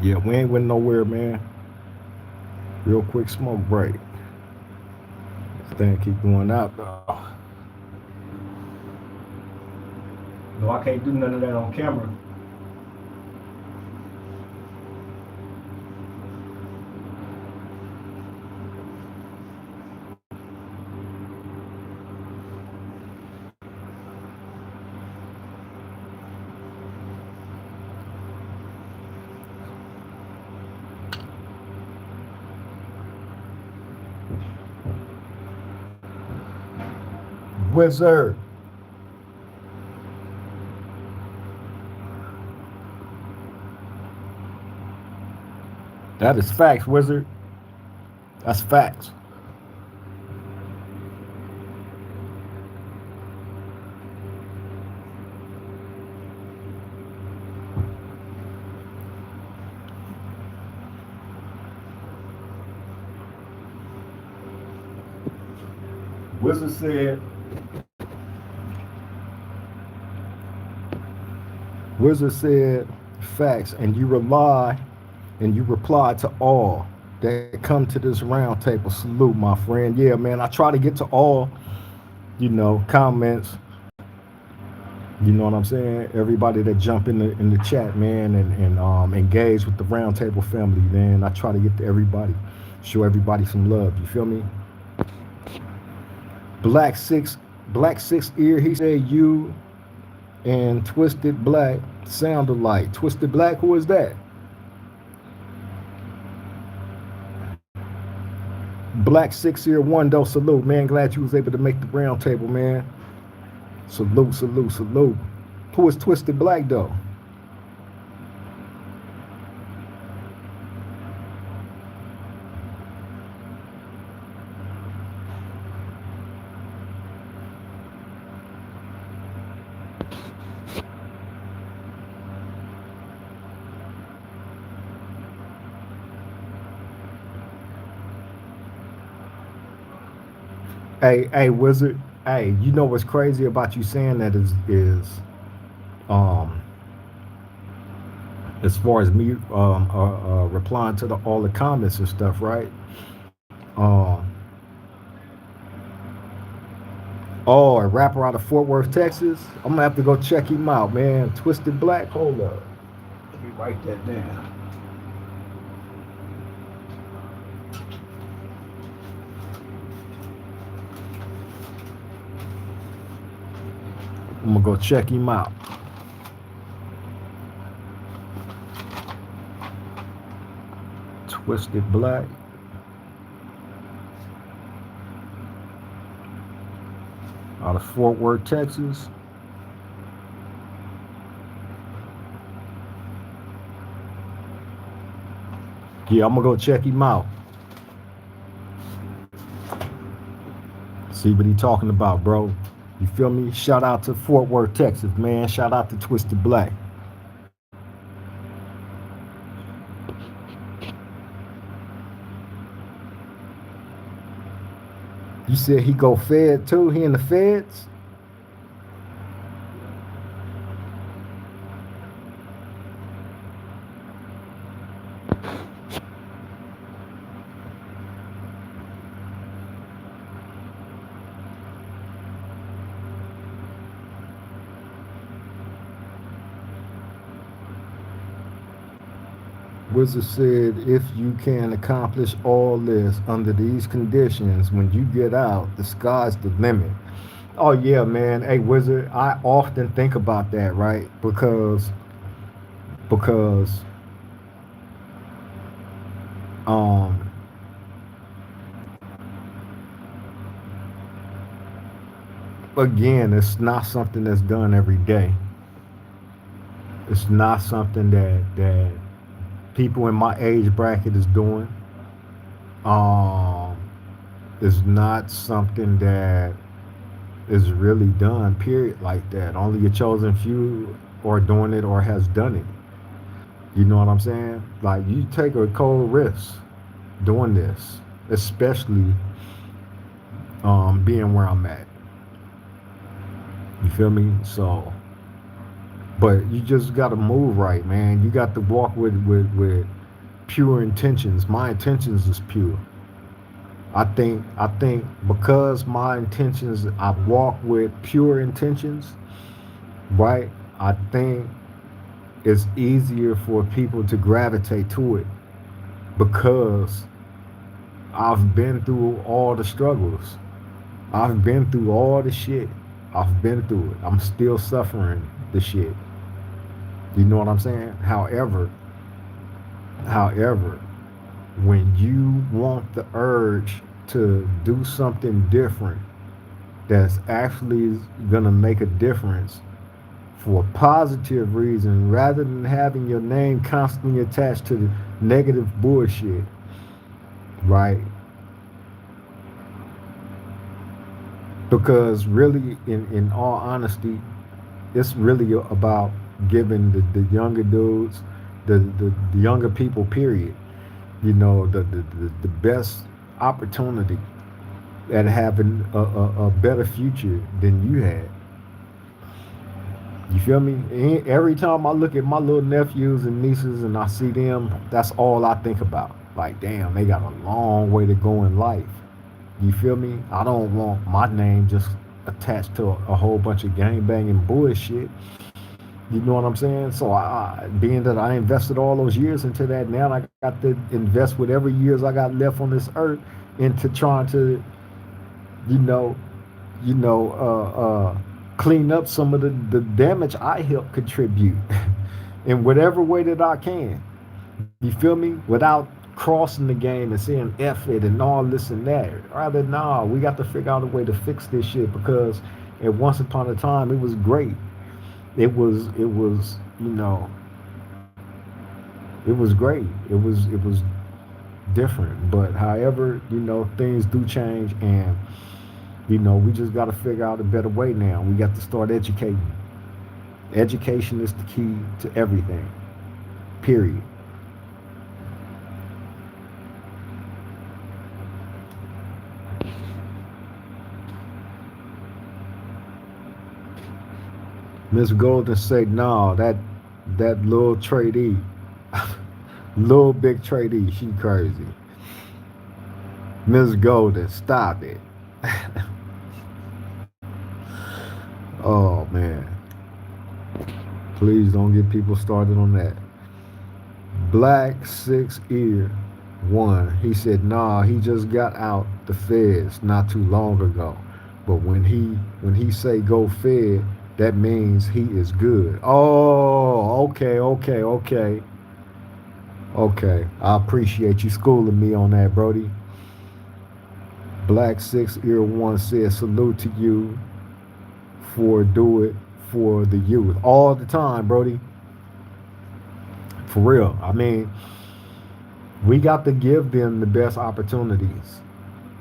Speaker 1: Yeah, we ain't went nowhere, man. Real quick smoke break. This thing keep going out though. No, I can't do none of that on camera. Wizard. That is facts, Wizard. That's facts. Wizard said, Wizard said, facts, and you rely and you reply to all that come to this round table. Salute, my friend. Yeah, man, I try to get to all, comments. You know what I'm saying? Everybody that jump in the chat, man, and engage with the roundtable family, man. I try to get to everybody, show everybody some love. You feel me? Black six, Black six ear. He said you and Twisted Black sound alike. Twisted Black, who is that? Black six ear one though. Salute, man. Glad you was able to make the roundtable, man. Salute, salute, salute. Who is Twisted Black though? Hey, Wizard. Hey, you know what's crazy about you saying that is um as far as me replying to all the comments and stuff, right? Um, oh, a rapper out of Fort Worth, Texas. I'm gonna have to go check him out, man. Twisted Black. Hold up, let me write that down. I'm gonna go check him out. Twisted Black. Out of Fort Worth, Texas. Yeah, I'm gonna go check him out. See what he talking about, bro. You feel me? Shout out to Fort Worth, Texas, man. Shout out to Twisted Black. You said he go Fed too? He in the Feds? Wizard said, if you can accomplish all this under these conditions, when you get out, the sky's the limit. Oh yeah, man. Hey, Wizard, I often think about that, right? Because um again, it's not something that's done every day. It's not something that people in my age bracket is doing. Um it's not something that is really done, period, like that. Only a chosen few are doing it or has done it. You know what I'm saying? Like, you take a cold risk doing this, especially being where I'm at. You feel me? So, but you just got to move right, man. You got to walk with pure intentions. My intentions is pure. I think because my intentions, I walk with pure intentions, right? I think it's easier for people to gravitate to it because I've been through all the struggles. I've been through all the shit. I've been through it. I'm still suffering the shit. You know what I'm saying? However, when you want the urge to do something different that's actually gonna make a difference for a positive reason, rather than having your name constantly attached negative bullshit, right? Because really, in all honesty, it's really about giving the younger dudes, the younger people, period, the best opportunity at having a better future than you had. You feel me? Every time I look at my little nephews and nieces and I see them, that's all I think about. Like, damn, they got a long way to go in life. You feel me? I don't want my name just attached to a whole bunch of gang banging bullshit. You know what I'm saying? So being that I invested all those years into that, now I got to invest whatever years I got left on this earth into trying to, you know, clean up some of the damage I helped contribute in whatever way that I can. You feel me? Without crossing the game and saying F it and all this and that. Rather, nah, we got to figure out a way to fix this shit because at once upon a time it was great. It was it was great. It was different. But however, things do change and we just got to figure out a better way now. We got to start educating. Education is the key to everything. Period. Miss Golden say, no, that little tradee, little big tradee, she crazy. Miss Golden, stop it. Oh man, please don't get people started on that. Black Six Ear One. He said, nah, he just got out the feds not too long ago. But when he say go fed, that means he is good. Oh, okay. I appreciate you schooling me on that, Brody. Black Six Ear One says salute to you for do it for the youth all the time, Brody. For real. I mean, we got to give them the best opportunities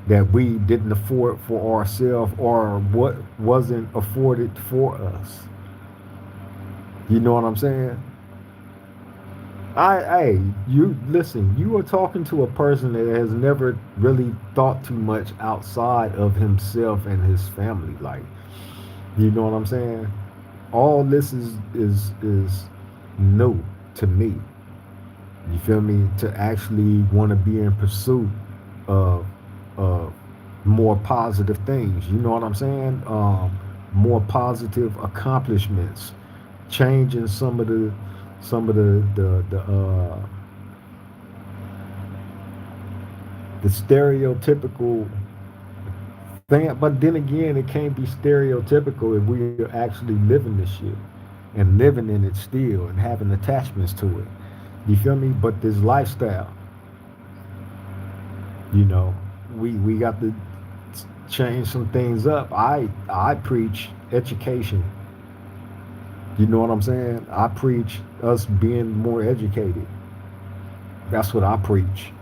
Speaker 1: that we didn't afford for ourselves or what wasn't afforded for us. You know what I'm saying? Hey, you listen. You are talking to a person that has never really thought too much outside of himself and his family. Like, you know what I'm saying? All this is new to me. You feel me? To actually want to be in pursuit of of more positive things. You know what I'm saying? More positive accomplishments, changing some of the stereotypical thing. But then again, it can't be stereotypical if we're actually living this shit and living in it still and having attachments to it. You feel me? But this lifestyle, you know, we got to change some things up. I preach education. You know what I'm saying? I preach us being more educated. That's what I preach.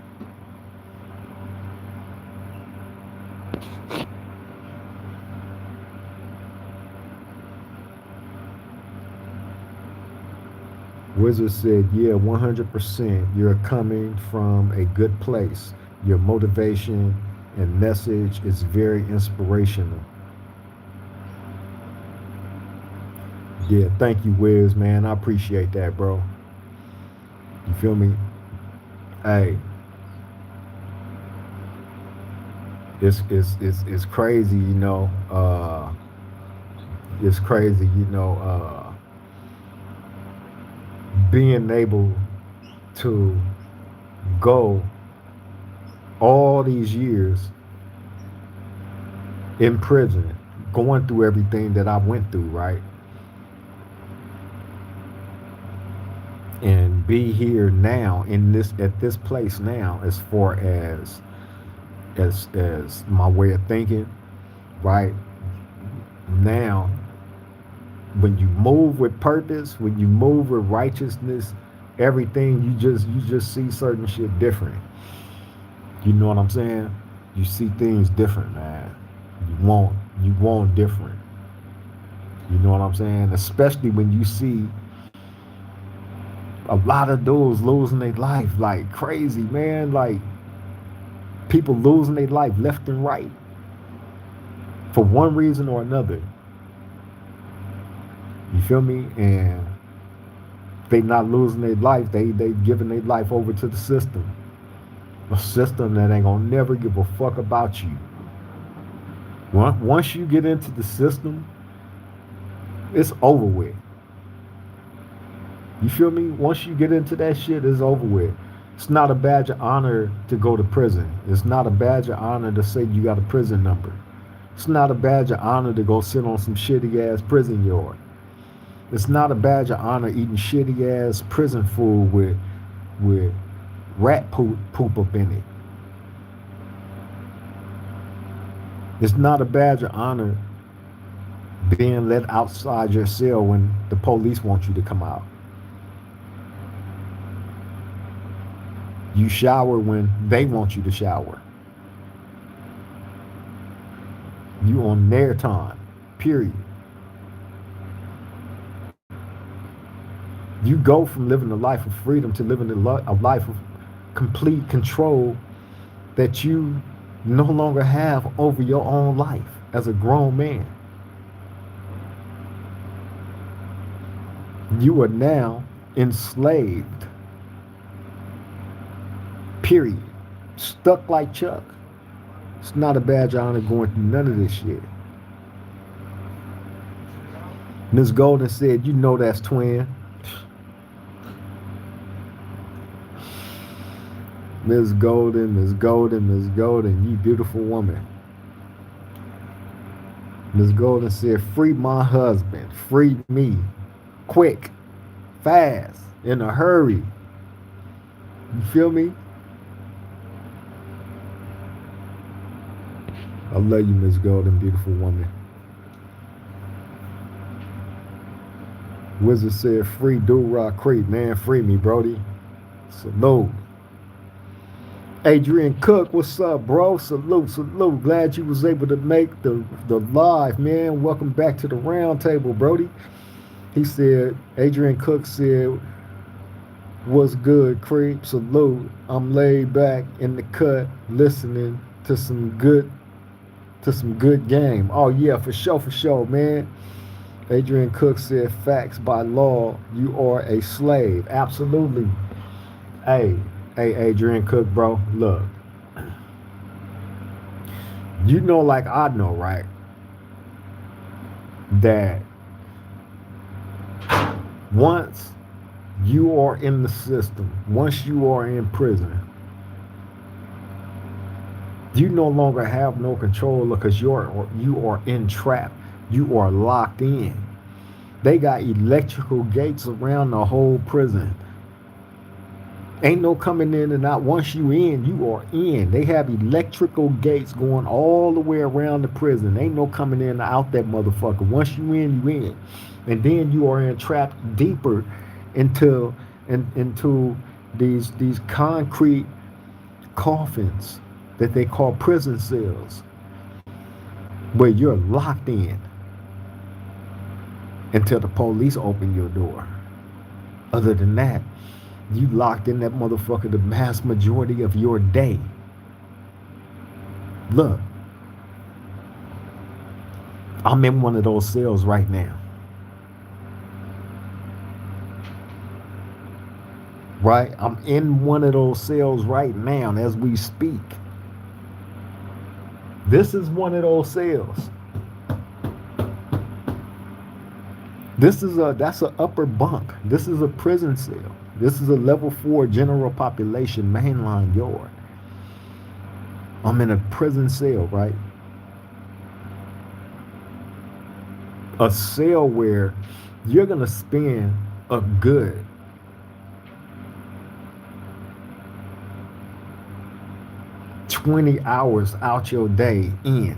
Speaker 1: Wizard said, yeah, 100%. You're coming from a good place. Your motivation and message is very inspirational. Yeah, thank you, Wiz, man. I appreciate that, bro. You feel me? Hey, it's crazy, it's crazy, being able to go all these years in prison, going through everything that I went through, right? And be here now in this at this place now as far as my way of thinking, right? Now when you move with purpose, when you move with righteousness, Everything you just see certain shit different. You know what I'm saying? You see things different, man. You want different. You know what I'm saying? Especially when you see a lot of dudes losing their life like crazy, man. Like people losing their life left and right for one reason or another. You feel me? And they not losing their life. They giving their life over to the system. A system that ain't gonna never give a fuck about you. Once you get into the system, it's over with. You feel me? Once you get into that shit, it's over with. It's not a badge of honor to go to prison. It's not a badge of honor to say you got a prison number. It's not a badge of honor to go sit on some shitty ass prison yard. It's not a badge of honor eating shitty ass prison food with rat poop up in it. It's not a badge of honor being let outside your cell when the police want you to come out. You shower when they want you to shower. You on their time, period. You go from living a life of freedom to living a life of complete control that you no longer have over your own life as a grown man. You are now enslaved, period. Stuck like Chuck. It's not a badge of honor going through none of this shit. Ms. Golden said, you know that's twin. Ms. Golden, Ms. Golden, Ms. Golden, you beautiful woman. Ms. Golden said, free my husband, free me, quick, fast, in a hurry. You feel me? I love you, Ms. Golden, beautiful woman. Wizard said, free Do-Rock Creek, man, free me, Brody. Salute. Adrian Cook, what's up, bro? Salute, salute. Glad you was able to make the live, man. Welcome back to the round table, Brody. He said, Adrian Cook said, what's good, creep? Salute. I'm laid back in the cut, listening to some good game. Oh yeah, for sure, man. Adrian Cook said, facts by law, you are a slave. Absolutely. Hey, Adrian Cook, bro, look. You know, like I know, right? That once you are in the system, once you are in prison, you no longer have no control because you are entrapped. You are locked in. They got electrical gates around the whole prison. Ain't no coming in and out. Once you in, you are in. They have electrical gates going all the way around the prison. Ain't no coming in and out that motherfucker. Once you in, you in. And then you are entrapped deeper into these concrete coffins that they call prison cells, where you're locked in until the police open your door. Other than that, you locked in that motherfucker the vast majority of your day. Look, I'm in one of those cells right now. Right? I'm in one of those cells right now as we speak. This is one of those cells. That's an upper bunk. This is a prison cell. This is a level 4 general population mainline yard. I'm in a prison cell, right? A cell where you're going to spend a good 20 hours out your day in.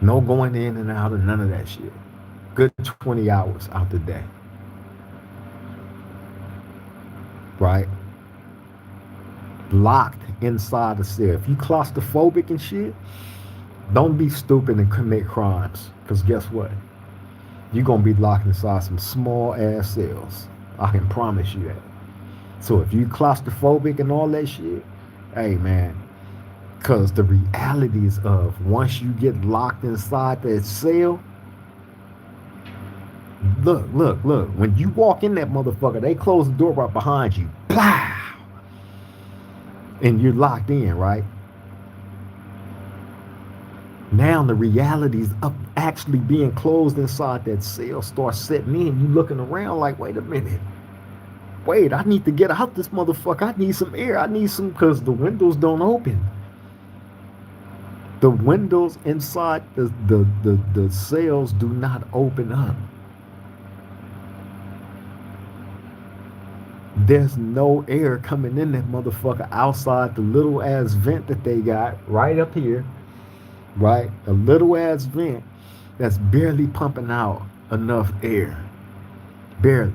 Speaker 1: No going in and out of none of that shit. Good 20 hours out the day. right? Locked inside the cell. If you claustrophobic and shit, don't be stupid and commit crimes. Because guess what? You're going to be locked inside some small ass cells. I can promise you that. So if you claustrophobic and all that shit, hey man, because the realities of once you get locked inside that cell, look. When you walk in that motherfucker, they close the door right behind you. Blah! And you're locked in, right? Now the realities of actually being closed inside that cell start setting in. You looking around like, wait a minute. Wait, I need to get out this motherfucker. I need some air. I need some, because the windows don't open. The windows inside the cells do not open up. There's no air coming in that motherfucker outside the little ass vent that they got right up here, right? A little ass vent that's barely pumping out enough air. Barely.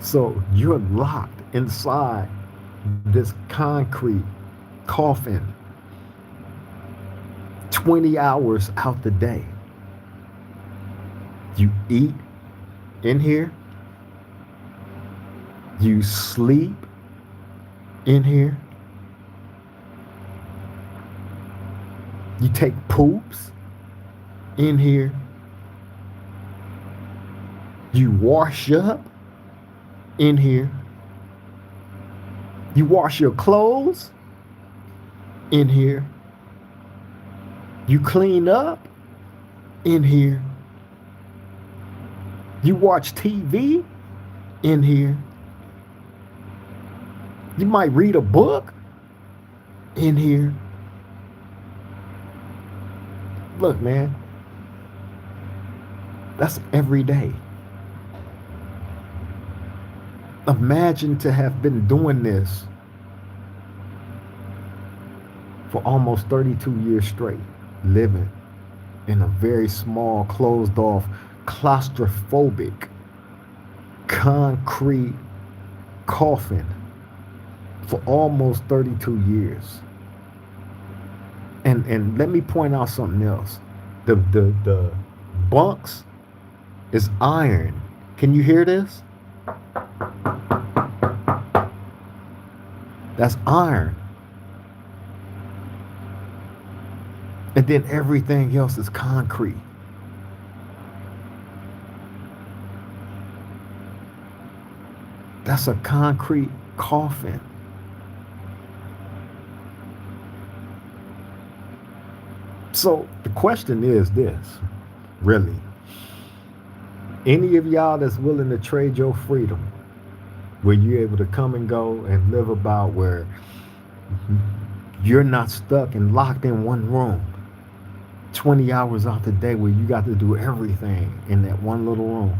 Speaker 1: So you're locked inside this concrete coffin 20 hours out the day. You eat in here. You sleep in here. You take poops in here. You wash up in here. You wash your clothes in here. You clean up in here. You watch TV in here. You might read a book in here. Look, man, that's every day. Imagine to have been doing this for almost 32 years straight, living in a very small, closed off, claustrophobic, concrete coffin for almost 32 years. And let me point out something else. The bunks is iron. Can you hear this? That's iron. And then everything else is concrete. That's a concrete coffin. So the question is this, really. Any of y'all that's willing to trade your freedom, where you're able to come and go and live about where you're not stuck and locked in one room 20 hours out the day, where you got to do everything in that one little room.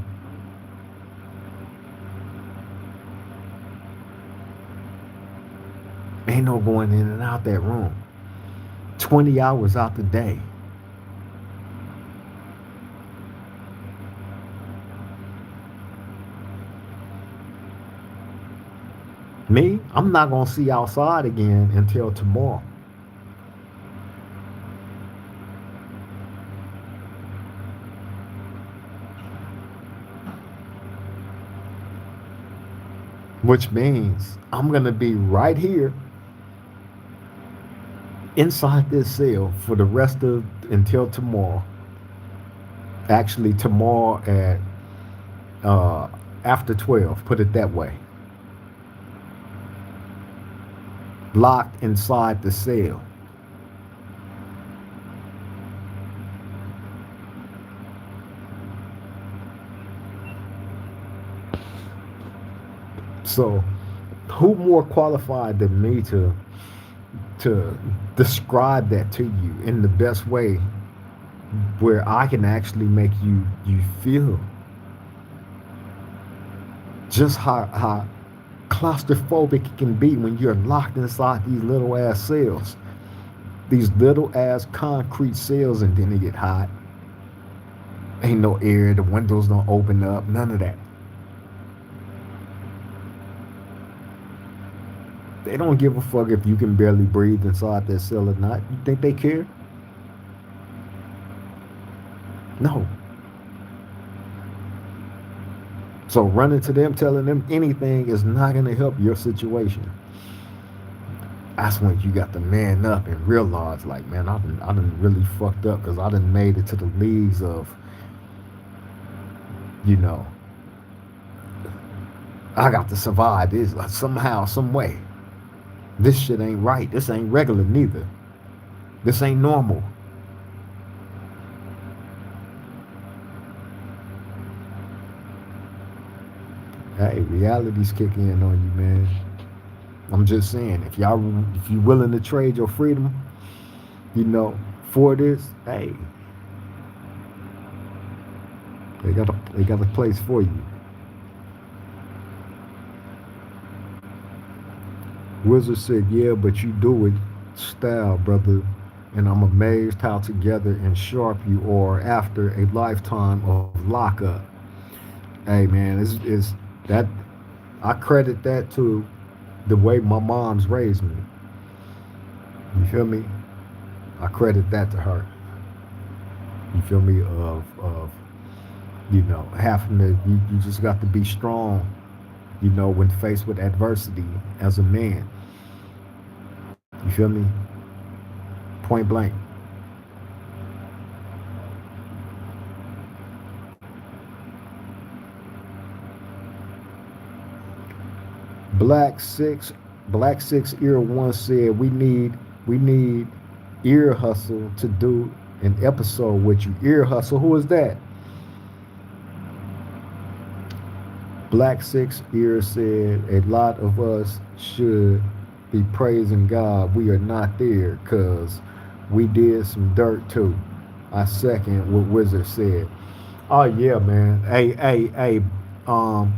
Speaker 1: Ain't no going in and out that room 20 hours out the day. Me, I'm not going to see outside again until tomorrow. Which means I'm going to be right here inside this cell for the rest of until tomorrow. Actually, tomorrow at after 12, put it that way. Locked inside the cell. So, who more qualified than me to describe that to you in the best way, where I can actually make you feel just how claustrophobic it can be when you're locked inside these little ass cells, these little ass concrete cells, and then they get hot, Ain't no air, the windows don't open up, none of that. They don't give a fuck if you can barely breathe inside that cell or not. You think they care? No. So running to them, telling them anything is not going to help your situation. That's when you got to man up and realize, like, man, I done really fucked up because I done made it to the leagues of, you know, I got to survive this somehow, some way. This shit ain't right. This ain't regular neither. This ain't normal. Hey, reality's kicking in on you, man. I'm just saying, if you willing to trade your freedom, you know, for this, hey, they got a place for you. Wizard said, yeah, but you do it style, brother. And I'm amazed how together and sharp you are after a lifetime of lockup. Hey, man, it's that I credit that to the way my mom's raised me. You feel me? I credit that to her. You feel me? Of having to you just got to be strong, when faced with adversity as a man. You feel me? Point blank. Black Six Black Six Ear One said we need Ear Hustle to do an episode with you. Ear Hustle, who is that? Black Six Ear said a lot of us should be praising God. We are not there because we did some dirt too. I second what Wizard said. Oh yeah, man. Hey, um,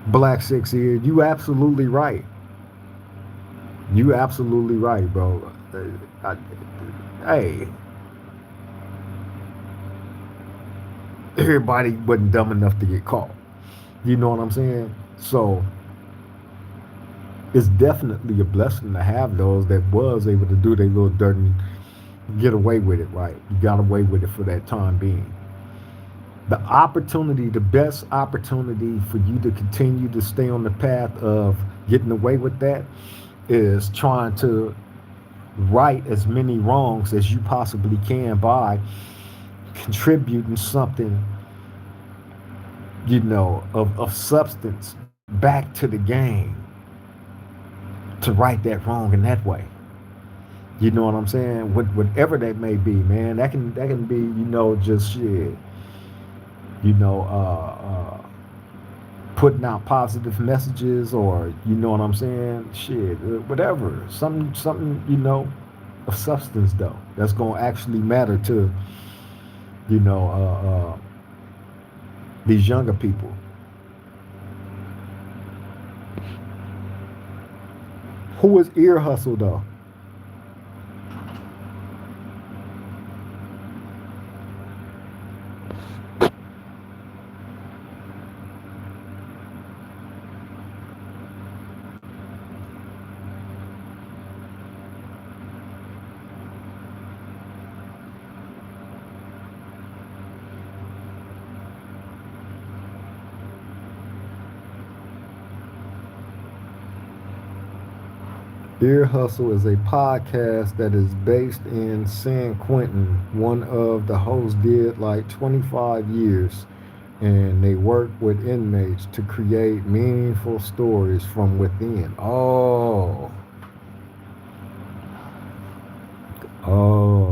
Speaker 1: Black Six Ear, you absolutely right. You absolutely right, bro. Hey, everybody wasn't dumb enough to get caught. You know what I'm saying? So it's definitely a blessing to have those that was able to do their little dirt and get away with it, right? You got away with it for that time being. The opportunity, the best opportunity for you to continue to stay on the path of getting away with that is trying to right as many wrongs as you possibly can by contributing something, of substance back to the game to right that wrong in that way. You know what I'm saying? Whatever that may be, man. That can be, just shit. You know, putting out positive messages, or you know what I'm saying? Shit, whatever. Something, of substance though. That's gonna actually matter to, you know, these younger people. Who is Ear Hustle though? Ear Hustle is a podcast that is based in San Quentin. One of the hosts did like 25 years, and they work with inmates to create meaningful stories from within.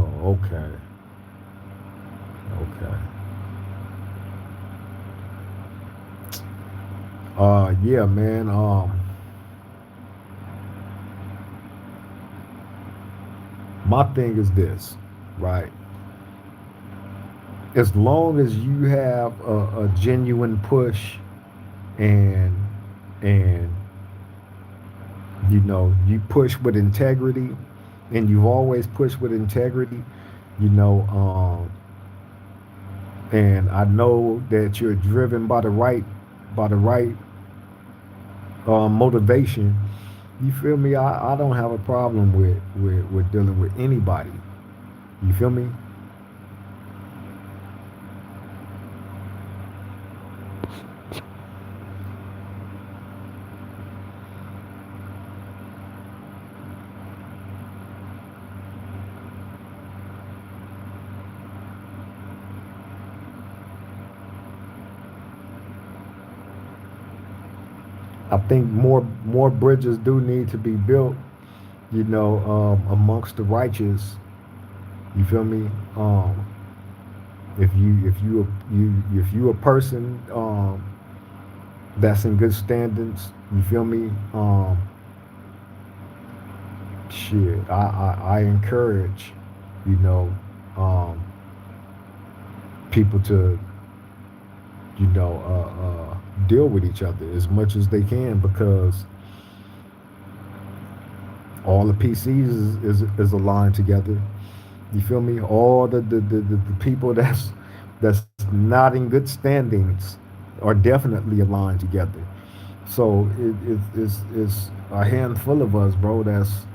Speaker 1: Okay, okay. Yeah, man. My thing is this, right? As long as you have a genuine push, and and you push with integrity, and you've always pushed with integrity, you know, and I know that you're driven by the right motivation. You feel me? I don't have a problem with dealing with anybody. You feel me? I think more bridges do need to be built. Amongst the righteous. You feel me? If you a person that's in good standings, you feel me? Shit, I encourage, you know, um, people to, deal with each other as much as they can because all the PCs is aligned together. You feel me? All the people that's not in good standings are definitely aligned together. So it's a handful of us, bro. That's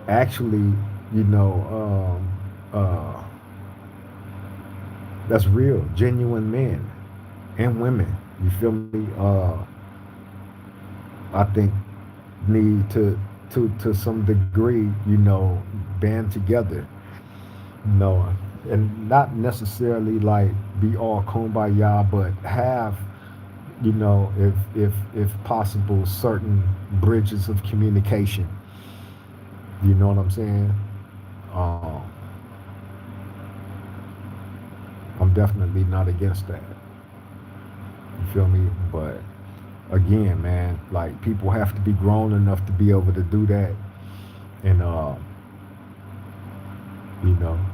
Speaker 1: actually, you know, that's real, genuine men and women. You feel me? I think need to some degree, band together, you know, and not necessarily like be all kumbaya, but have, if possible, certain bridges of communication. You know what I'm saying? Um, I'm definitely not against that. You feel me? But again, man, like people have to be grown enough to be able to do that, and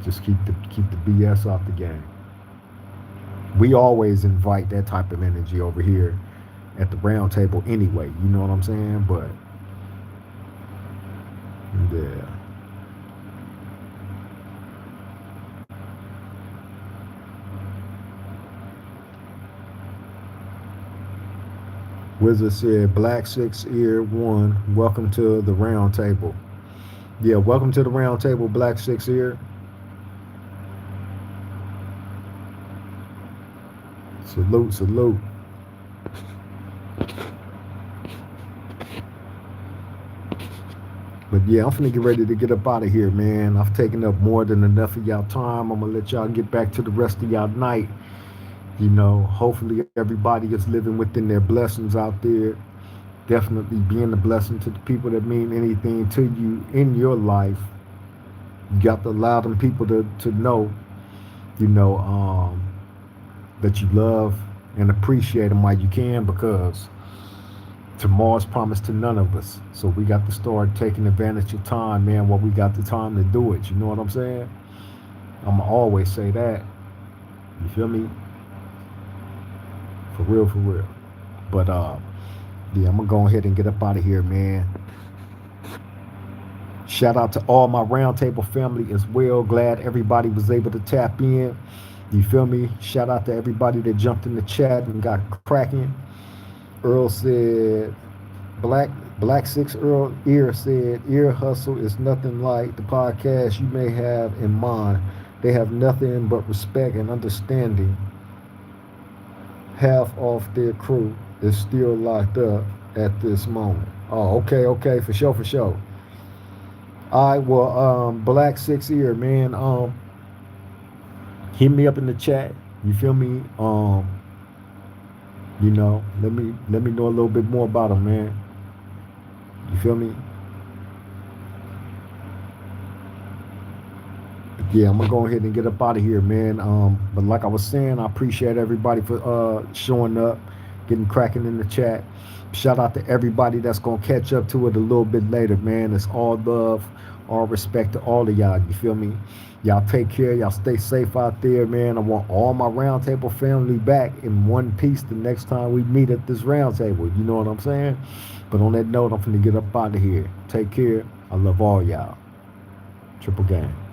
Speaker 1: just keep the BS off the game. We always invite that type of energy over here at the round table anyway. You know what I'm saying? But yeah. Wizard said, Black Six Ear One, welcome to the round table. Yeah, welcome to the round table, Black Six Ear. Salute, salute. But yeah, I'm finna get ready to get up out of here, man. I've taken up more than enough of y'all time. I'm gonna let y'all get back to the rest of y'all night. Hopefully everybody is living within their blessings out there. Definitely being a blessing to the people that mean anything to you in your life. You got to allow them people to know, you know, um, that you love and appreciate them while you can because tomorrow's promised to none of us. So we got to start taking advantage of time, man, while we got the time to do it. You know what I'm saying? I'm going to always say that. You feel me? For real, for real. But yeah, I'm gonna go ahead and get up out of here, man. Shout out to all my roundtable family as well. Glad everybody was able to tap in. You feel me? Shout out to everybody that jumped in the chat and got cracking. Earl said, Black Six Earl Ear said, Ear Hustle is nothing like the podcast you may have in mind. They have nothing but respect and understanding. Half of their crew is still locked up at this moment. Oh, okay, for sure, for sure. All right, well, Black Six Ear, man, hit me up in the chat. You feel me? Let me know a little bit more about him, man. You feel me? Yeah, I'm gonna go ahead and get up out of here, man. But like I was saying, I appreciate everybody for showing up, getting cracking in the chat. Shout out to everybody that's gonna catch up to it a little bit later, man. It's all love, all respect to all of y'all. You feel me? Y'all take care. Y'all stay safe out there, man. I want all my roundtable family back in one piece the next time we meet at this roundtable. You know what I'm saying? But on that note, I'm finna get up out of here. Take care. I love all y'all. Triple gang.